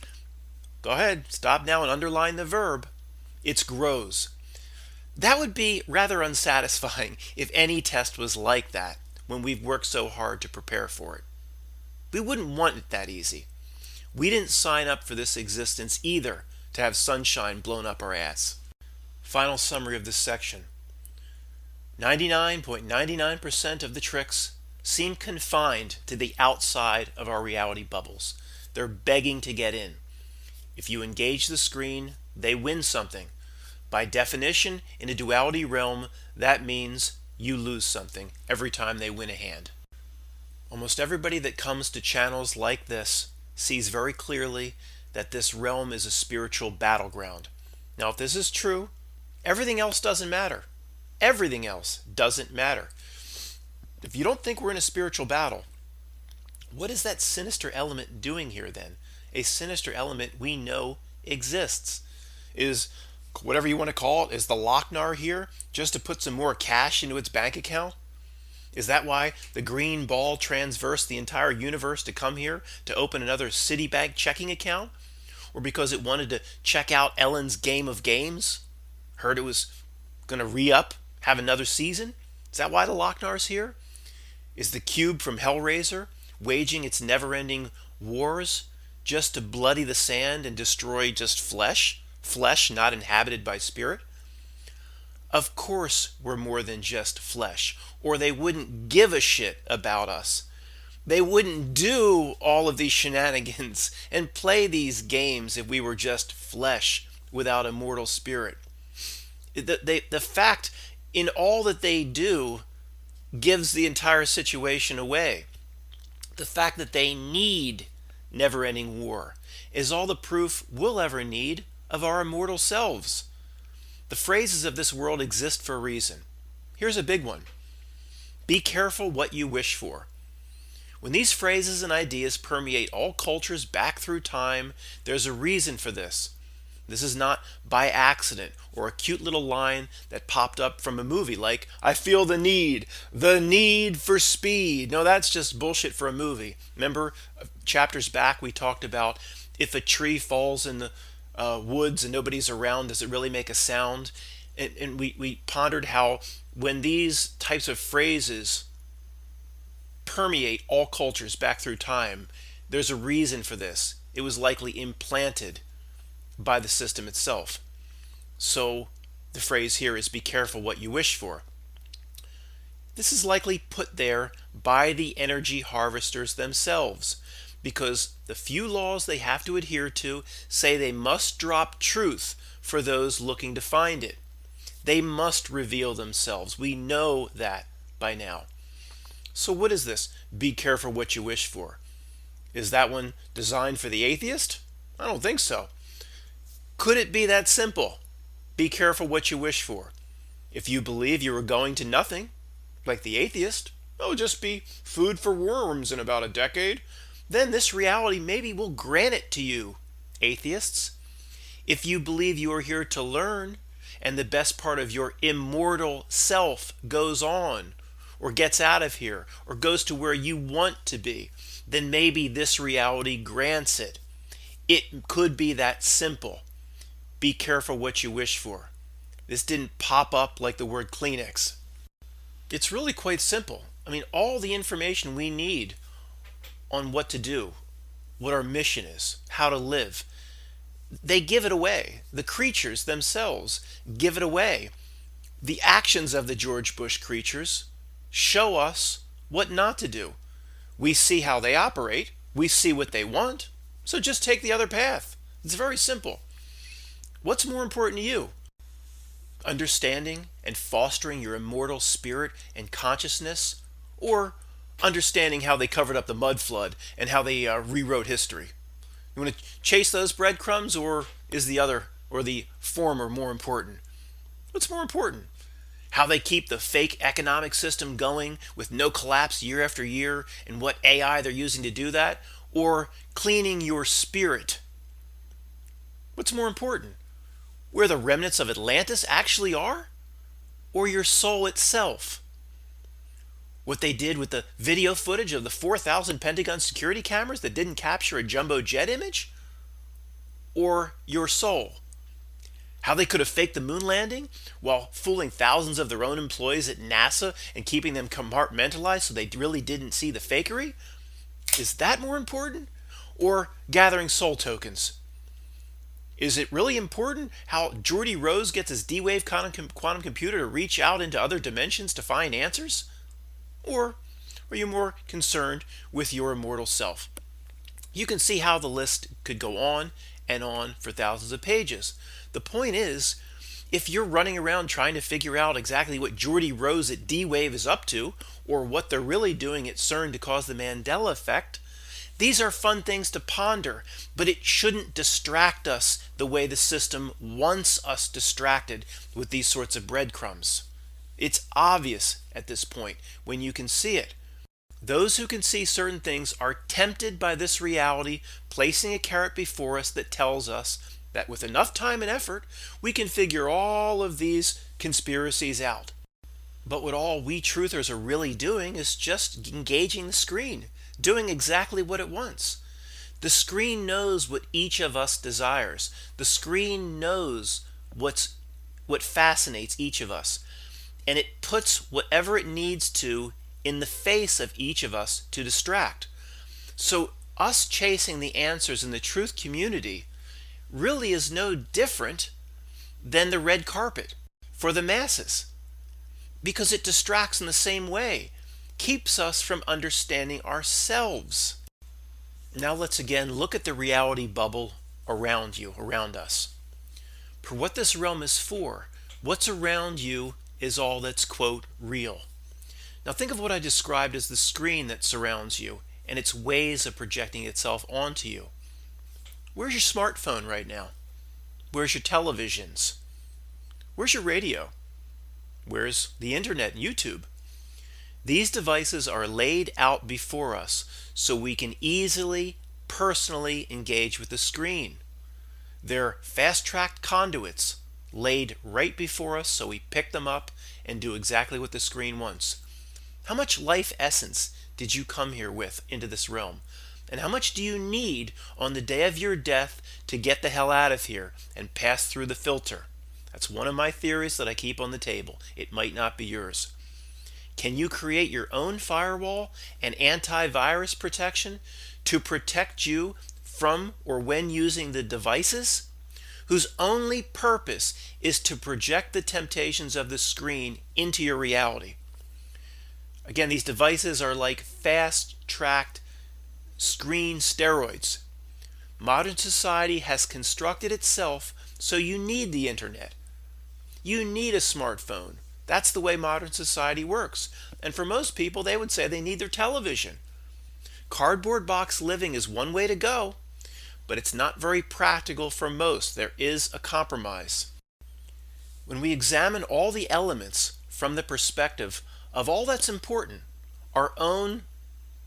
Go ahead, stop now and underline the verb. It's grows. That would be rather unsatisfying if any test was like that when we've worked so hard to prepare for it. We wouldn't want it that easy. We didn't sign up for this existence either to have sunshine blown up our ass. Final summary of this section. 99.99% of the tricks seem confined to the outside of our reality bubbles. They're begging to get in. If you engage the screen, they win something. By definition, in a duality realm, that means you lose something every time they win a hand. Almost everybody that comes to channels like this sees very clearly that this realm is a spiritual battleground. Now, if this is true, everything else doesn't matter. Everything else doesn't matter. If you don't think we're in a spiritual battle, what is that sinister element doing here then? A sinister element we know exists. Is, whatever you want to call it, is the Lochnar here just to put some more cash into its bank account? Is that why the green ball transversed the entire universe to come here to open another Citibank checking account? Or because it wanted to check out Ellen's Game of Games? Heard it was going to re-up, have another season? Is that why the Lochnar's here? Is the cube from Hellraiser waging its never-ending wars just to bloody the sand and destroy just flesh? Flesh not inhabited by spirit? Of course we're more than just flesh, or they wouldn't give a shit about us. They wouldn't do all of these shenanigans and play these games if we were just flesh without a mortal spirit. The fact in all that they do gives the entire situation away. The fact that they need never-ending war is all the proof we'll ever need of our immortal selves. The phrases of this world exist for a reason. Here's a big one. Be careful what you wish for. When these phrases and ideas permeate all cultures back through time, there's a reason for this. This is not by accident or a cute little line that popped up from a movie like, I feel the need for speed. No, that's just bullshit for a movie. Remember, chapters back we talked about if a tree falls in the woods and nobody's around, does it really make a sound? And we pondered how when these types of phrases permeate all cultures back through time, there's a reason for this. It was likely implanted by the system itself. So the phrase here is be careful what you wish for. This is likely put there by the energy harvesters themselves, because the few laws they have to adhere to say they must drop truth for those looking to find it. They must reveal themselves. We know that by now. So what is this? Be careful what you wish for. Is that one designed for the atheist? I don't think so. Could it be that simple? Be careful what you wish for. If you believe you are going to nothing, like the atheist, it'll just be food for worms in about a decade, then this reality maybe will grant it to you, atheists. If you believe you are here to learn, and the best part of your immortal self goes on, or gets out of here, or goes to where you want to be, then maybe this reality grants it. It could be that simple. Be careful what you wish for. This didn't pop up like the word Kleenex. It's really quite simple. I mean, all the information we need on what to do, what our mission is, how to live, they give it away. The creatures themselves give it away. The actions of the George Bush creatures show us what not to do. We see how they operate. We see what they want. So just take the other path. It's very simple. What's more important to you? Understanding and fostering your immortal spirit and consciousness, or understanding how they covered up the mud flood and how they rewrote history? You want to chase those breadcrumbs, or is the other, or the former, more important? What's more important? How they keep the fake economic system going with no collapse year after year, and what AI they're using to do that? Or cleaning your spirit? What's more important? Where the remnants of Atlantis actually are? Or your soul itself? What they did with the video footage of the 4,000 Pentagon security cameras that didn't capture a jumbo jet image? Or your soul? How they could have faked the moon landing while fooling thousands of their own employees at NASA and keeping them compartmentalized so they really didn't see the fakery? Is that more important? Or gathering soul tokens? Is it really important how Geordie Rose gets his D-Wave quantum computer to reach out into other dimensions to find answers? Or are you more concerned with your immortal self? You can see how the list could go on and on for thousands of pages. The point is, if you're running around trying to figure out exactly what Geordie Rose at D-Wave is up to, or what they're really doing at CERN to cause the Mandela effect, these are fun things to ponder, but it shouldn't distract us the way the system wants us distracted with these sorts of breadcrumbs. It's obvious at this point when you can see it. Those who can see certain things are tempted by this reality, placing a carrot before us that tells us that with enough time and effort, we can figure all of these conspiracies out. But what all we truthers are really doing is just engaging the screen, doing exactly what it wants. The screen knows what each of us desires. The screen knows what fascinates each of us. And it puts whatever it needs to in the face of each of us to distract. So us chasing the answers in the truth community really is no different than the red carpet for the masses, because it distracts in the same way, keeps us from understanding ourselves. Now let's again look at the reality bubble around you, around us. For what this realm is for, what's around you is all that's, quote, real. Now think of what I described as the screen that surrounds you and its ways of projecting itself onto you. Where's your smartphone right now? Where's your televisions? Where's your radio? Where's the internet and YouTube? These devices are laid out before us so we can easily, personally engage with the screen. They're fast-tracked conduits laid right before us so we pick them up and do exactly what the screen wants. How much life essence did you come here with into this realm? And how much do you need on the day of your death to get the hell out of here and pass through the filter? That's one of my theories that I keep on the table. It might not be yours. Can you create your own firewall and antivirus protection to protect you from or when using the devices whose only purpose is to project the temptations of the screen into your reality? Again, these devices are like fast-tracked screen steroids. Modern society has constructed itself so you need the internet. You need a smartphone. That's the way modern society works. And for most people, they would say they need their television. Cardboard box living is one way to go, but it's not very practical for most. There is a compromise. When we examine all the elements from the perspective of all that's important, our own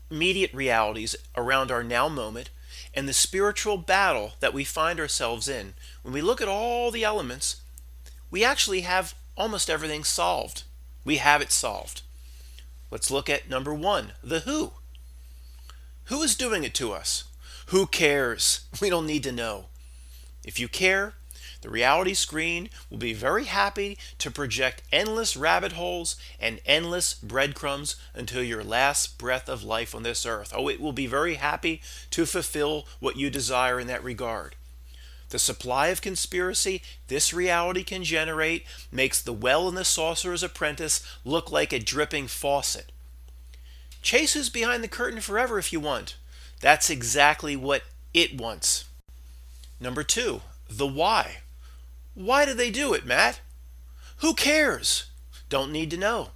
immediate realities around our now moment, and the spiritual battle that we find ourselves in, when we look at all the elements, we actually have almost everything solved. We have it solved. Let's look at number one, the who. Who is doing it to us? Who cares? We don't need to know. If you care, the reality screen will be very happy to project endless rabbit holes and endless breadcrumbs until your last breath of life on this earth. Oh, it will be very happy to fulfill what you desire in that regard. The supply of conspiracy this reality can generate makes the well in the sorcerer's apprentice look like a dripping faucet. Chase who's behind the curtain forever if you want. That's exactly what it wants. Number two, the why. Why do they do it, Matt? Who cares? Don't need to know.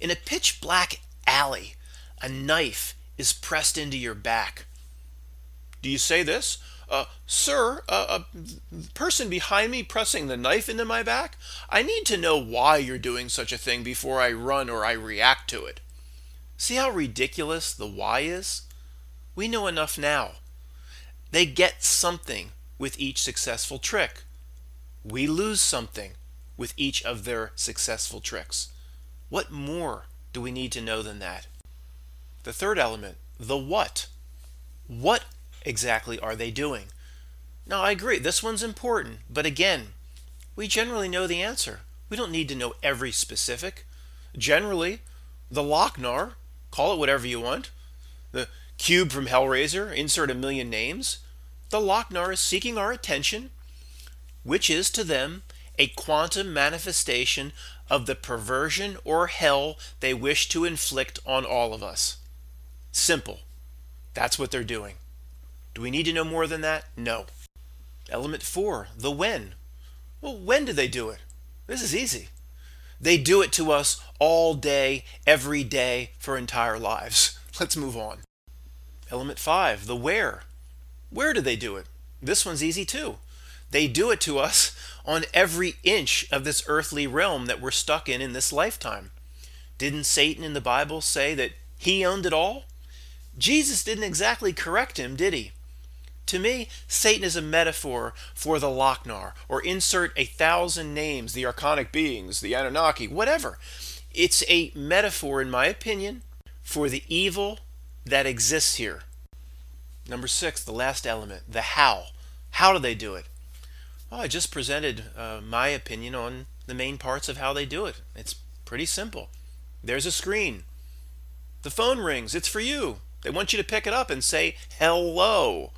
In a pitch black alley, a knife is pressed into your back. Do you say this? Sir, a person behind me pressing the knife into my back? I need to know why you're doing such a thing before I run or I react to it. See how ridiculous the why is? We know enough now. They get something with each successful trick. We lose something with each of their successful tricks. What more do we need to know than that? The third element, the what. What exactly are they doing? Now, I agree, this one's important, but again, we generally know the answer. We don't need to know every specific. Generally, the Lochnar, call it whatever you want, the cube from Hellraiser, insert a million names, the Lochnar is seeking our attention, which is to them a quantum manifestation of the perversion or hell they wish to inflict on all of us. Simple. That's what they're doing. Do we need to know more than that? No. Element 4, the when. Well, when do they do it? This is easy. They do it to us all day, every day, for entire lives. Let's move on. Element 5, the where. Where do they do it? This one's easy too. They do it to us on every inch of this earthly realm that we're stuck in this lifetime. Didn't Satan in the Bible say that he owned it all? Jesus didn't exactly correct him, did he? To me, Satan is a metaphor for the Lochnar, or insert 1,000 names, the archonic beings, the Anunnaki, whatever. It's a metaphor, in my opinion, for the evil that exists here. Number 6, the last element, the how. How do they do it? Well, I just presented my opinion on the main parts of how they do it. It's pretty simple. There's a screen. The phone rings. It's for you. They want you to pick it up and say, hello.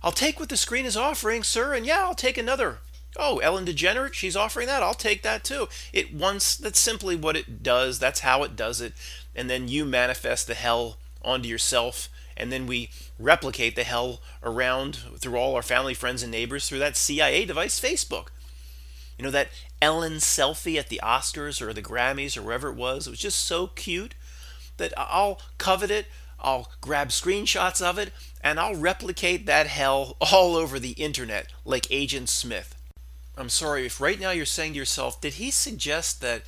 I'll take what the screen is offering, sir, and yeah, I'll take another. Oh, Ellen DeGenerate, she's offering that. I'll take that too. That's simply what it does. That's how it does it. And then you manifest the hell onto yourself, and then we replicate the hell around through all our family, friends, and neighbors through that CIA device, Facebook. You know, that Ellen selfie at the Oscars or the Grammys or wherever it was just so cute that I'll covet it, I'll grab screenshots of it, and I'll replicate that hell all over the internet like Agent Smith. I'm sorry, if right now you're saying to yourself, did he suggest that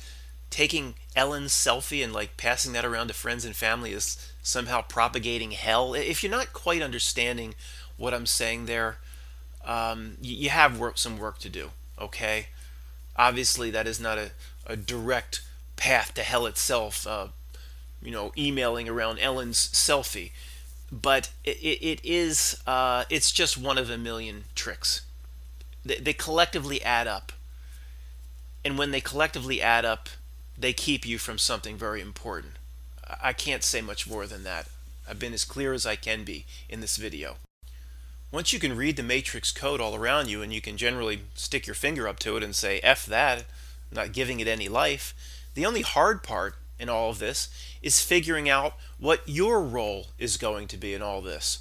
taking Ellen's selfie and like passing that around to friends and family is somehow propagating hell? If you're not quite understanding what I'm saying there, you have some work to do, okay? Obviously, that is not a direct path to hell itself, emailing around Ellen's selfie. But it's just one of a million tricks. They collectively add up. And when they collectively add up, they keep you from something very important. I can't say much more than that. I've been as clear as I can be in this video. Once you can read the matrix code all around you and you can generally stick your finger up to it and say, F that, I'm not giving it any life, the only hard part in all of this is figuring out what your role is going to be in all this.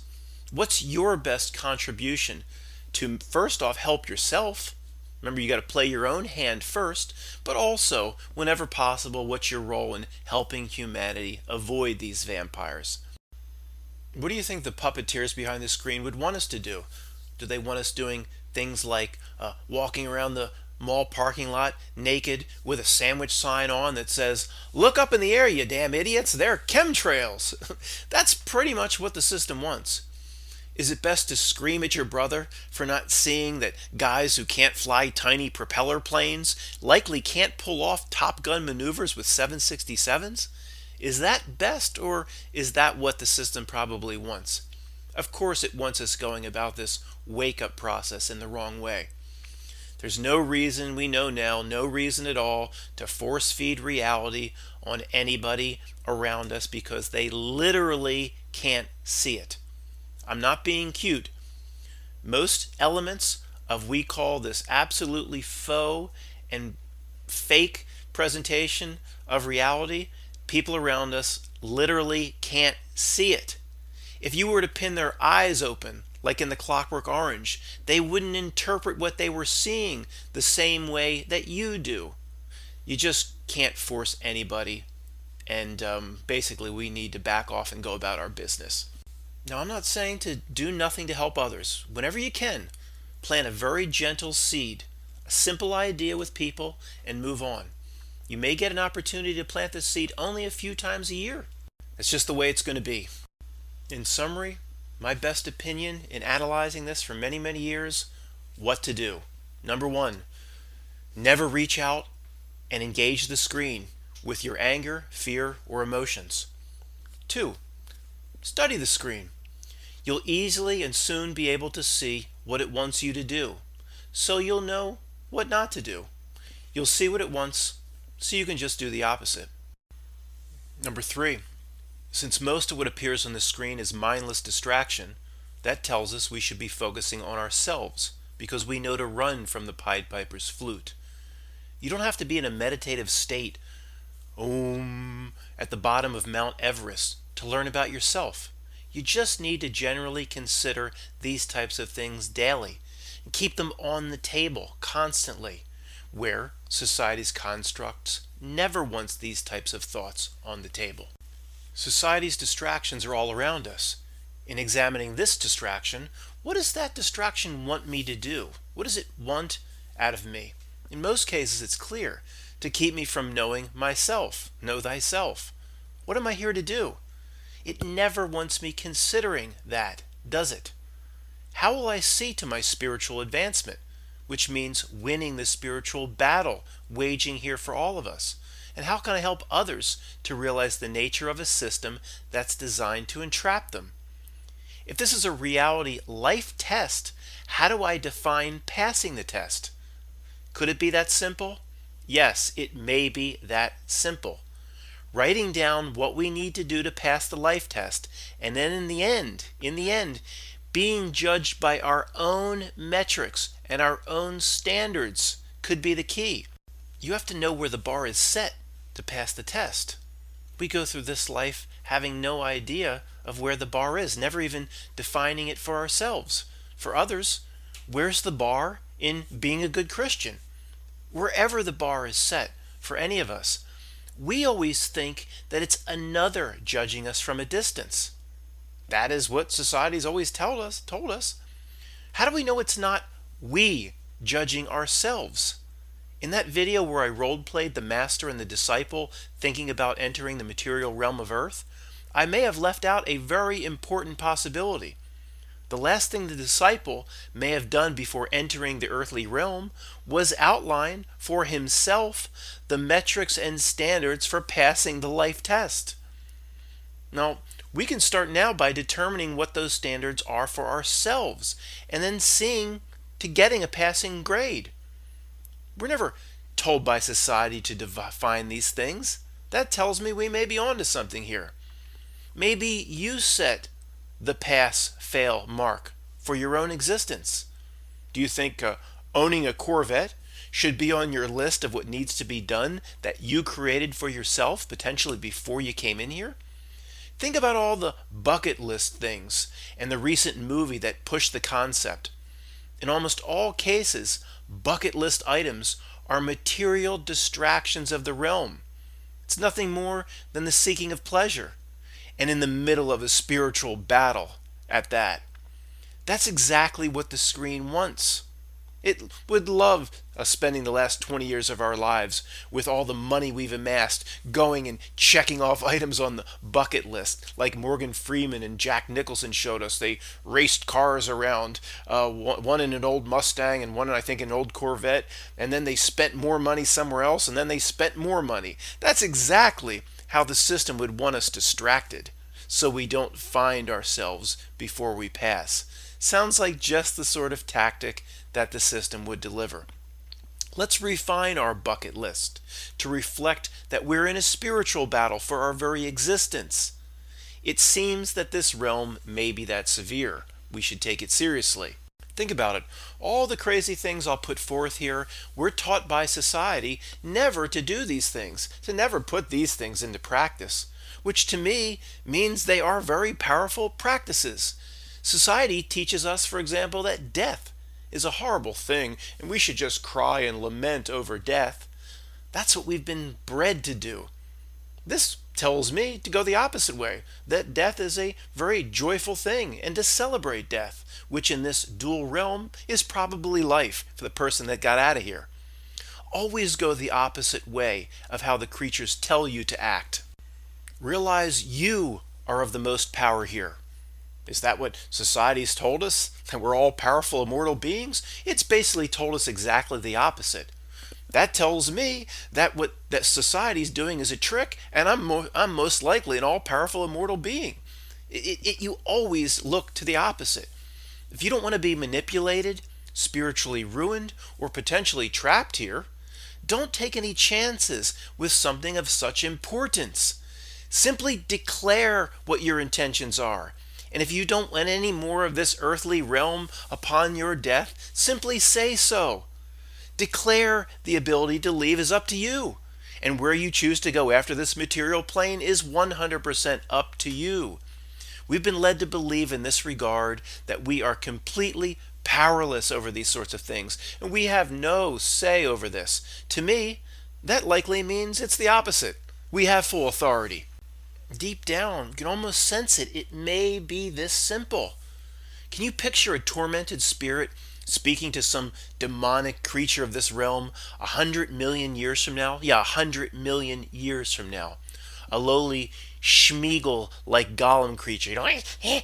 What's your best contribution to, first off, help yourself? Remember, you got to play your own hand first, but also, whenever possible, what's your role in helping humanity avoid these vampires? What do you think the puppeteers behind the screen would want us to do? Do they want us doing things like walking around the mall parking lot naked with a sandwich sign on that says, "Look up in the air, you damn idiots, they're chemtrails"? That's pretty much what the system wants. Is it best to scream at your brother for not seeing that guys who can't fly tiny propeller planes likely can't pull off Top Gun maneuvers with 767s? Is that best, or is that what the system probably wants? Of course it wants us going about this wake-up process in the wrong way. There's no reason, we know now, no reason at all to force feed reality on anybody around us because they literally can't see it. I'm not being cute. Most elements of we call this absolutely faux and fake presentation of reality, people around us literally can't see it. If you were to pin their eyes open, like in the Clockwork Orange, they wouldn't interpret what they were seeing the same way that you do. You just can't force anybody, and basically we need to back off and go about our business. Now, I'm not saying to do nothing to help others. Whenever you can, plant a very gentle seed, a simple idea with people, and move on. You may get an opportunity to plant this seed only a few times a year. That's just the way it's going to be. In summary, my best opinion in analyzing this for many, many years, what to do. Number one, never reach out and engage the screen with your anger, fear, or emotions. Two, study the screen. You'll easily and soon be able to see what it wants you to do, so you'll know what not to do. You'll see what it wants, so you can just do the opposite. Number three, since most of what appears on the screen is mindless distraction, that tells us we should be focusing on ourselves, because we know to run from the Pied Piper's flute. You don't have to be in a meditative state, at the bottom of Mount Everest, to learn about yourself. You just need to generally consider these types of things daily and keep them on the table constantly, where society's constructs never wants these types of thoughts on the table. Society's distractions are all around us. In examining this distraction, what does that distraction want me to do? What does it want out of me? In most cases, it's clear: to keep me from knowing myself. Know thyself. What am I here to do? It never wants me considering that, does it? How will I see to my spiritual advancement, which means winning the spiritual battle waging here for all of us? And how can I help others to realize the nature of a system that's designed to entrap them? If this is a reality life test, how do I define passing the test? Could it be that simple? Yes, it may be that simple. Writing down what we need to do to pass the life test, and then in the end, being judged by our own metrics and our own standards could be the key. You have to know where the bar is set to pass the test. We go through this life having no idea of where the bar is, never even defining it for ourselves. For others, where's the bar in being a good Christian? Wherever the bar is set for any of us, we always think that it's another judging us from a distance. That is what society's always told us. How do we know it's not we judging ourselves? In that video where I role-played the master and the disciple thinking about entering the material realm of earth, I may have left out a very important possibility. The last thing the disciple may have done before entering the earthly realm was outline for himself the metrics and standards for passing the life test. Now, we can start now by determining what those standards are for ourselves and then seeing to getting a passing grade. We're never told by society to define these things. That tells me we may be onto something here. Maybe you set the pass-fail mark for your own existence. Do you think owning a Corvette should be on your list of what needs to be done that you created for yourself, potentially before you came in here? Think about all the bucket list things and the recent movie that pushed the concept. In almost all cases, bucket list items are material distractions of the realm. It's nothing more than the seeking of pleasure, and in the middle of a spiritual battle at that. That's exactly what the screen wants. It would love us spending the last 20 years of our lives with all the money we've amassed going and checking off items on the bucket list, like Morgan Freeman and Jack Nicholson showed us. They raced cars around, one in an old Mustang and one, I think, in an old Corvette, and then they spent more money somewhere else, and then they spent more money. That's exactly how the system would want us distracted, so we don't find ourselves before we pass. Sounds like just the sort of tactic that the system would deliver. Let's refine our bucket list to reflect that we're in a spiritual battle for our very existence. It seems that this realm may be that severe. We should take it seriously. Think about it. All the crazy things I'll put forth here, we're taught by society never to do these things, to never put these things into practice, which to me means they are very powerful practices. Society teaches us, for example, that death is a horrible thing and we should just cry and lament over death. That's what we've been bred to do. This tells me to go the opposite way, that death is a very joyful thing and to celebrate death, which in this dual realm is probably life for the person that got out of here. Always go the opposite way of how the creatures tell you to act. Realize you are of the most power here. Is that what society's told us? That we're all powerful, immortal beings? It's basically told us exactly the opposite. That tells me that what that society's doing is a trick, and I'm most likely an all-powerful, immortal being. You always look to the opposite. If you don't want to be manipulated, spiritually ruined, or potentially trapped here, don't take any chances with something of such importance. Simply declare what your intentions are. And if you don't want any more of this earthly realm upon your death, simply say so. Declare the ability to leave is up to you. And where you choose to go after this material plane is 100% up to you. We've been led to believe in this regard that we are completely powerless over these sorts of things, and we have no say over this. To me, that likely means it's the opposite. We have full authority. Deep down, you can almost sense it. It may be this simple. Can you picture a tormented spirit speaking to some demonic creature of this realm 100 million years from now? Yeah, 100 million years from now. A lowly Schmeagol-like golem creature.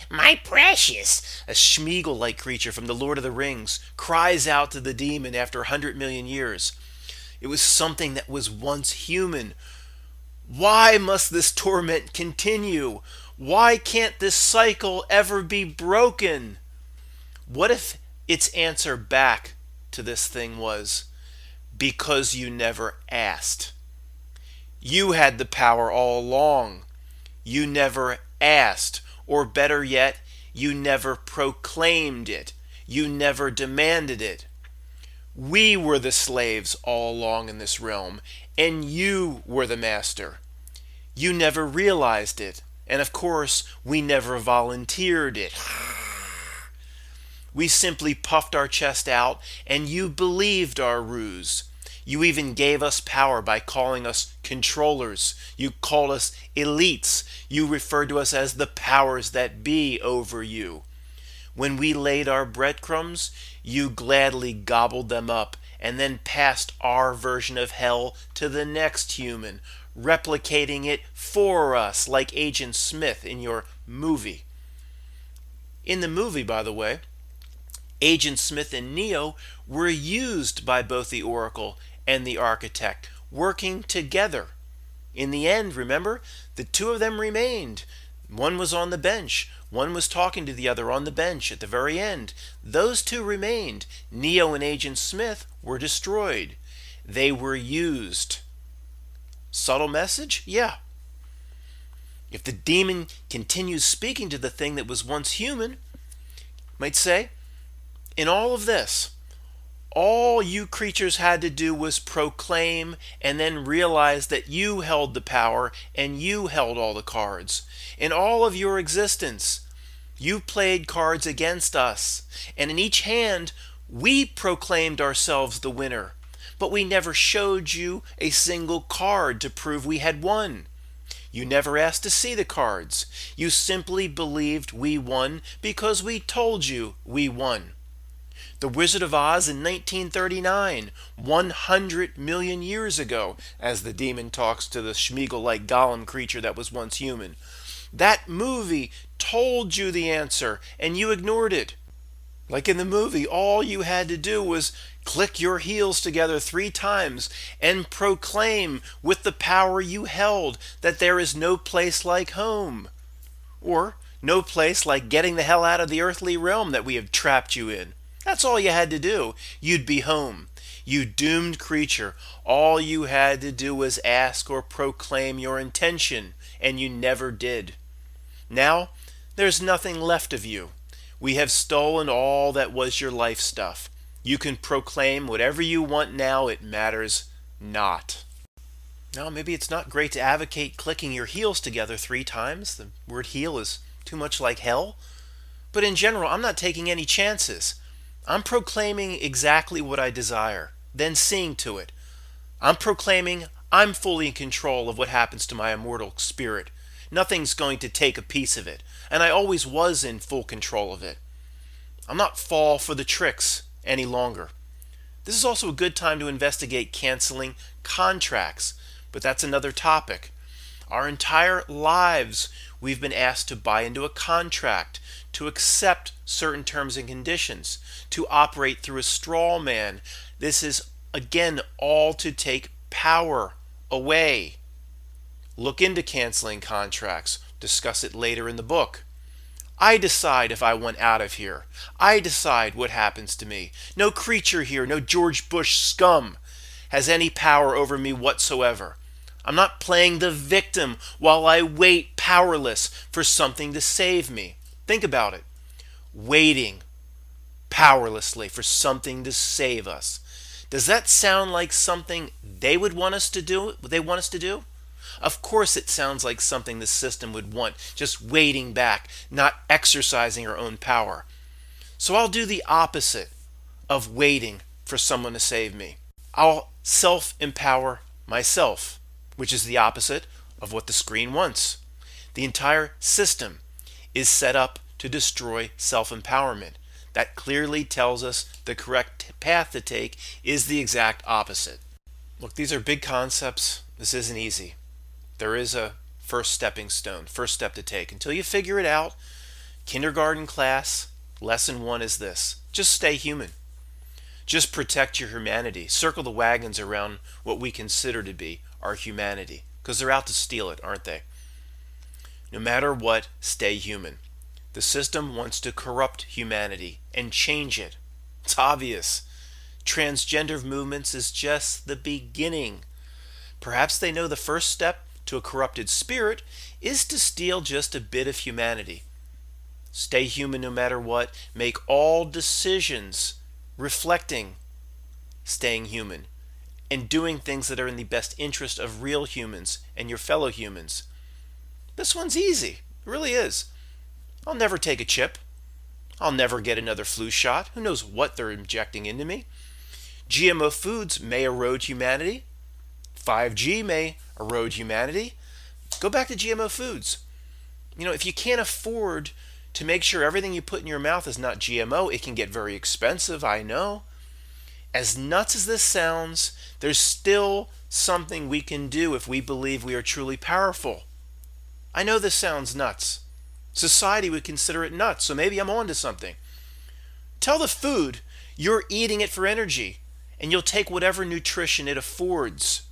My precious! A Schmeagol-like creature from the Lord of the Rings cries out to the demon after 100 million years. It was something that was once human. Why must this torment continue? Why can't this cycle ever be broken? What if its answer back to this thing was, because you never asked? You had the power all along. You never asked, or better yet, you never proclaimed it. You never demanded it. We were the slaves all along in this realm, and you were the master. You never realized it, and of course, we never volunteered it. We simply puffed our chest out, and you believed our ruse. You even gave us power by calling us controllers. You called us elites. You referred to us as the powers that be over you. When we laid our breadcrumbs, you gladly gobbled them up and then passed our version of hell to the next human, replicating it for us like Agent Smith in your movie. In the movie, by the way, Agent Smith and Neo were used by both the Oracle and the Architect, working together. In the end, remember, the two of them remained. One was on the bench. One was talking to the other on the bench at the very end. Those two remained. Neo and Agent Smith were destroyed. They were used. Subtle message? Yeah. If the demon continues speaking to the thing that was once human, might say, in all of this, All you creatures had to do was proclaim and then realize that you held the power and you held all the cards. In all of your existence, you played cards against us, and in each hand, we proclaimed ourselves the winner. But we never showed you a single card to prove we had won. You never asked to see the cards. You simply believed we won because we told you we won. The Wizard of Oz in 1939, 100 million years ago, as the demon talks to the Schmeagle-like golem creature that was once human. That movie told you the answer, and you ignored it. Like in the movie, all you had to do was click your heels together 3 times and proclaim with the power you held that there is no place like home. Or no place like getting the hell out of the earthly realm that we have trapped you in. That's all you had to do. You'd be home. You doomed creature. All you had to do was ask or proclaim your intention, and you never did. Now, there's nothing left of you. We have stolen all that was your life stuff. You can proclaim whatever you want now, it matters not. Now, maybe it's not great to advocate clicking your heels together 3 times. The word heel is too much like hell. But in general, I'm not taking any chances. I'm proclaiming exactly what I desire, then seeing to it. I'm proclaiming I'm fully in control of what happens to my immortal spirit. Nothing's going to take a piece of it, and I always was in full control of it. I'm not fall for the tricks any longer. This is also a good time to investigate canceling contracts, but that's another topic. Our entire lives, we've been asked to buy into a contract, to accept certain terms and conditions, to operate through a straw man. This is, again, all to take power away. Look into canceling contracts. Discuss it later in the book. I decide if I want out of here. I decide what happens to me. No creature here, no George Bush scum has any power over me whatsoever. I'm not playing the victim while I wait powerless for something to save me. Think about it. Waiting powerlessly for something to save us. Does that sound like something they would want us to do? They want us to do? Of course it sounds like something the system would want, just waiting back, not exercising our own power. So I'll do the opposite of waiting for someone to save me. I'll self-empower myself, which is the opposite of what the screen wants. The entire system is set up to destroy self-empowerment. That clearly tells us the correct path to take is the exact opposite. Look, these are big concepts. This isn't easy. There is a first stepping stone, first step to take. Until you figure it out, kindergarten class, lesson 1 is this. Just stay human. Just protect your humanity. Circle the wagons around what we consider to be our humanity, because they're out to steal it, aren't they? No matter what, stay human. The system wants to corrupt humanity and change it. It's obvious. Transgender movements is just the beginning. Perhaps they know the first step to a corrupted spirit is to steal just a bit of humanity. Stay human no matter what. Make all decisions reflecting staying human and doing things that are in the best interest of real humans and your fellow humans. This one's easy. It really is. I'll never take a chip. I'll never get another flu shot. Who knows what they're injecting into me? GMO foods may erode humanity. 5G may erode humanity. Go back to GMO foods. If you can't afford to make sure everything you put in your mouth is not GMO, it can get very expensive, I know. As nuts as this sounds, there's still something we can do if we believe we are truly powerful. I know this sounds nuts. Society would consider it nuts, so maybe I'm on to something. Tell the food you're eating it for energy, and you'll take whatever nutrition it affords.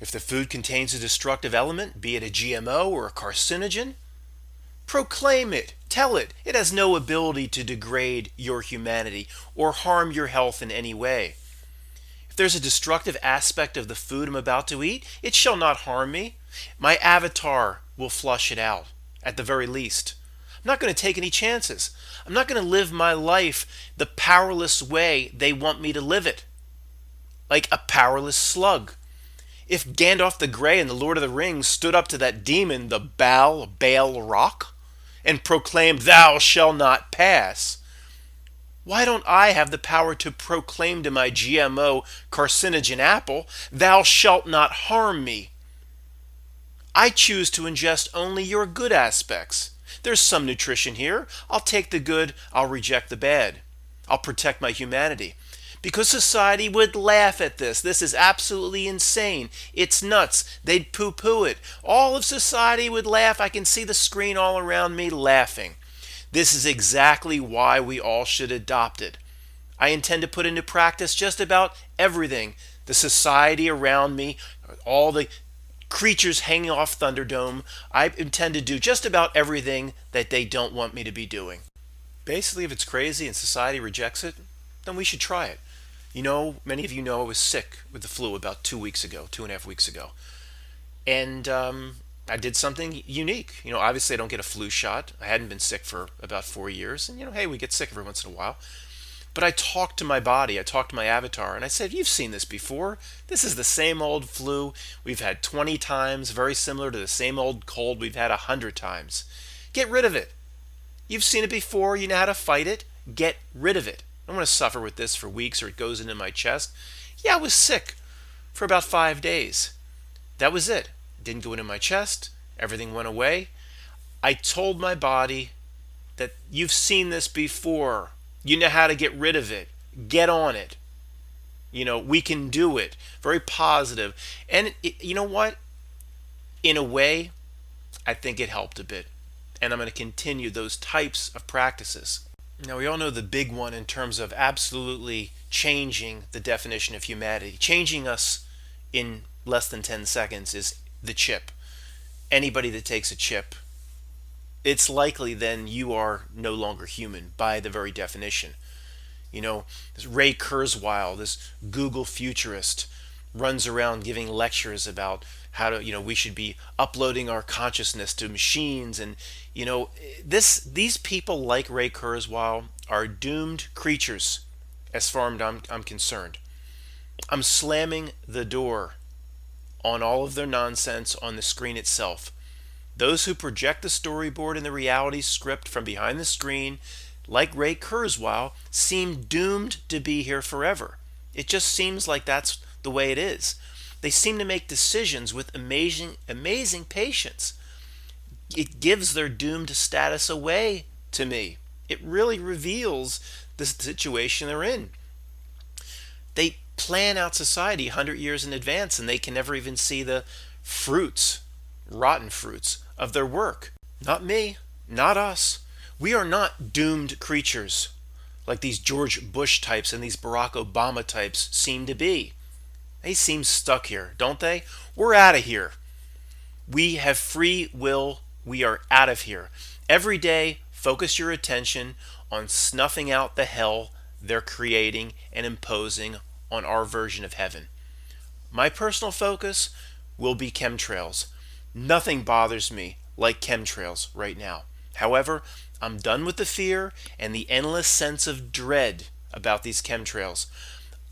If the food contains a destructive element, be it a GMO or a carcinogen, proclaim it. Tell it. It has no ability to degrade your humanity or harm your health in any way. If there's a destructive aspect of the food I'm about to eat, it shall not harm me. My avatar will flush it out, at the very least. I'm not going to take any chances. I'm not going to live my life the powerless way they want me to live it. like a powerless slug. If Gandalf the Grey in The Lord of the Rings stood up to that demon, the Baal Rock, and proclaimed, "Thou shalt not pass," why don't I have the power to proclaim to my GMO carcinogen apple, "Thou shalt not harm me"? I choose to ingest only your good aspects. There's some nutrition here. I'll take the good, I'll reject the bad. I'll protect my humanity. Because society would laugh at this. This is absolutely insane. It's nuts. They'd poo-poo it. All of society would laugh. I can see the screen all around me laughing. This is exactly why we all should adopt it. I intend to put into practice just about everything. The society around me, all the creatures hanging off Thunderdome, I intend to do just about everything that they don't want me to be doing. Basically, if it's crazy and society rejects it, then we should try it. You know, many of you know I was sick with the flu about 2 weeks ago, 2.5 weeks ago. And I did something unique. You know, obviously I don't get a flu shot. I hadn't been sick for about 4 years. And, you know, hey, we get sick every once in a while. But I talked to my body, I talked to my avatar, and I said, "You've seen this before. This is the same old flu we've had 20 times, very similar to the same old cold we've had 100 times. Get rid of it. You've seen it before, you know how to fight it. Get rid of it. I don't want to suffer with this for weeks or it goes into my chest." Yeah, I was sick for about 5 days. That was it. It didn't go into my chest. Everything went away. I told my body that you've seen this before. You know how to get rid of it. Get on it. You know, we can do it. Very positive. And you know what? In a way, I think it helped a bit. And I'm going to continue those types of practices. Now, we all know the big one in terms of absolutely changing the definition of humanity. Changing us in less than 10 seconds is the chip. Anybody that takes a chip, it's likely then you are no longer human by the very definition. You know, this Ray Kurzweil, this Google futurist, runs around giving lectures about how to, you know, we should be uploading our consciousness to machines. And, you know, these people like Ray Kurzweil are doomed creatures as far as I'm concerned. I'm slamming the door on all of their nonsense on the screen itself. Those who project the storyboard and the reality script from behind the screen, like Ray Kurzweil, seem doomed to be here forever. It just seems like that's the way it is. They seem to make decisions with amazing patience. It gives their doomed status away to me. It really reveals the situation they're in. They plan out society 100 years in advance and they can never even see the fruits, rotten fruits, of their work. Not me, not us. We are not doomed creatures like these George Bush types and these Barack Obama types seem to be. They seem stuck here, don't they? We're out of here. We have free will. We are out of here. Every day, focus your attention on snuffing out the hell they're creating and imposing on our version of heaven. My personal focus will be chemtrails. Nothing bothers me like chemtrails right now. However, I'm done with the fear and the endless sense of dread about these chemtrails.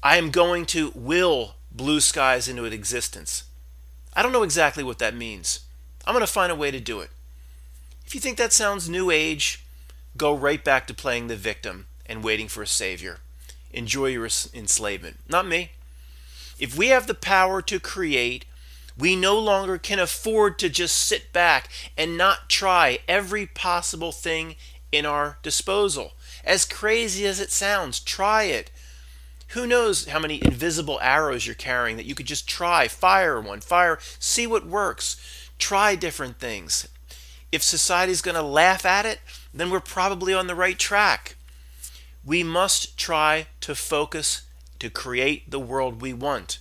I am going to will blue skies into existence. I don't know exactly what that means. I'm going to find a way to do it. If you think that sounds new age, go right back to playing the victim and waiting for a savior. Enjoy your enslavement. Not me. If we have the power to create, we no longer can afford to just sit back and not try every possible thing in our disposal. As crazy as it sounds, try it. Who knows how many invisible arrows you're carrying that you could just try. Fire one, see what works. Try different things. If society's going to laugh at it, then we're probably on the right track. We must try to focus to create the world we want.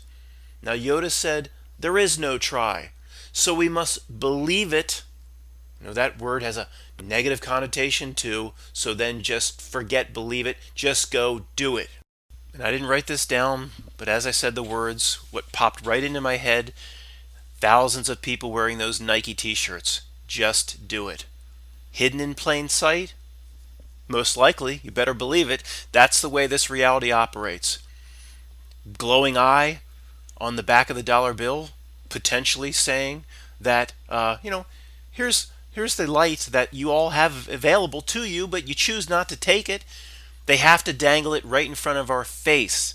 Now, Yoda said, there is no try. So we must believe it. You know, that word has a negative connotation too. So then just forget believe it. Just go do it. And I didn't write this down, but as I said the words, what popped right into my head, thousands of people wearing those Nike t-shirts. Just do it. Hidden in plain sight? Most likely, you better believe it. That's the way this reality operates. glowing eye on the back of the dollar bill, potentially saying that, here's the light that you all have available to you, but you choose not to take it. They have to dangle it right in front of our face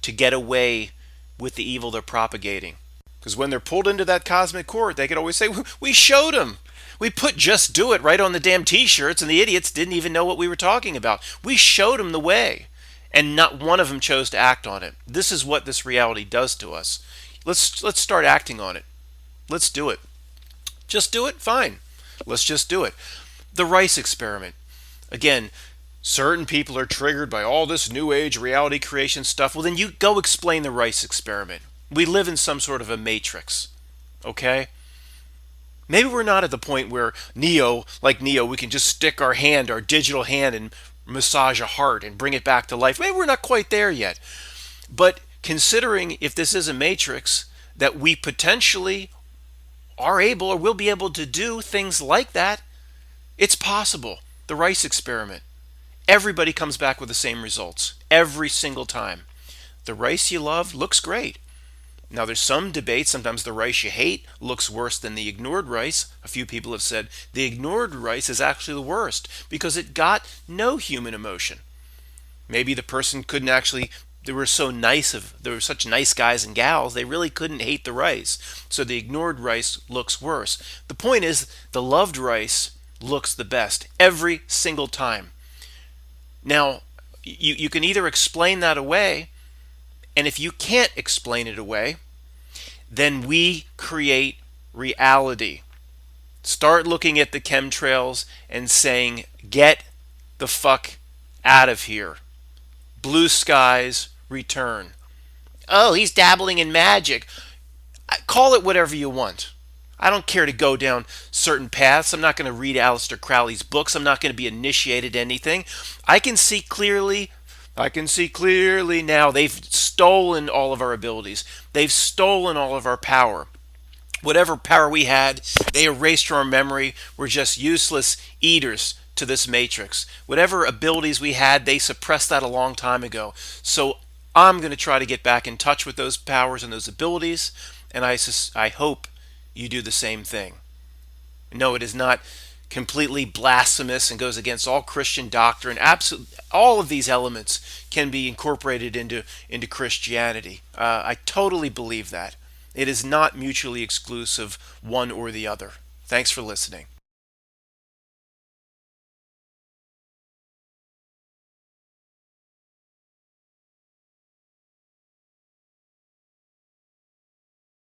to get away with the evil they're propagating. Because when they're pulled into that cosmic court, they could always say, "We showed them. We put 'Just Do It' right on the damn T-shirts, and the idiots didn't even know what we were talking about. We showed them the way, and not one of them chose to act on it." This is what this reality does to us. Let's start acting on it. Let's do it. Just do it? Fine. Let's just do it. The Rice experiment. Again, certain people are triggered by all this new age reality creation stuff. Well, then you go explain the Rice experiment. We live in some sort of a matrix. Okay? Maybe we're not at the point where like Neo, we can just stick our hand, our digital hand, and massage a heart and bring it back to life. Maybe we're not quite there yet. But considering if this is a matrix, that we potentially are able or will be able to do things like that, it's possible. The Rice experiment. Everybody comes back with the same results every single time. The rice you love looks great. Now, there's some debate. Sometimes the rice you hate looks worse than the ignored rice. A few people have said the ignored rice is actually the worst because it got no human emotion. Maybe the person couldn't actually, they were such nice guys and gals, they really couldn't hate the rice. So the ignored rice looks worse. The point is, the loved rice looks the best every single time. Now, you can either explain that away, and if you can't explain it away, then we create reality. Start looking at the chemtrails and saying, "Get the fuck out of here. Blue skies, return." Oh, he's dabbling in magic. Call it whatever you want. I don't care to go down certain paths. I'm not going to read Aleister Crowley's books. I'm not going to be initiated anything. I can see clearly now. They've stolen all of our abilities. They've stolen all of our power. Whatever power we had, they erased from our memory. We're just useless eaters to this matrix. Whatever abilities we had, they suppressed that a long time ago. So I'm going to try to get back in touch with those powers and those abilities, and I hope you do the same thing. No, it is not completely blasphemous and goes against all Christian doctrine. Absolutely, all of these elements can be incorporated into Christianity. I totally believe that. It is not mutually exclusive, one or the other. Thanks for listening.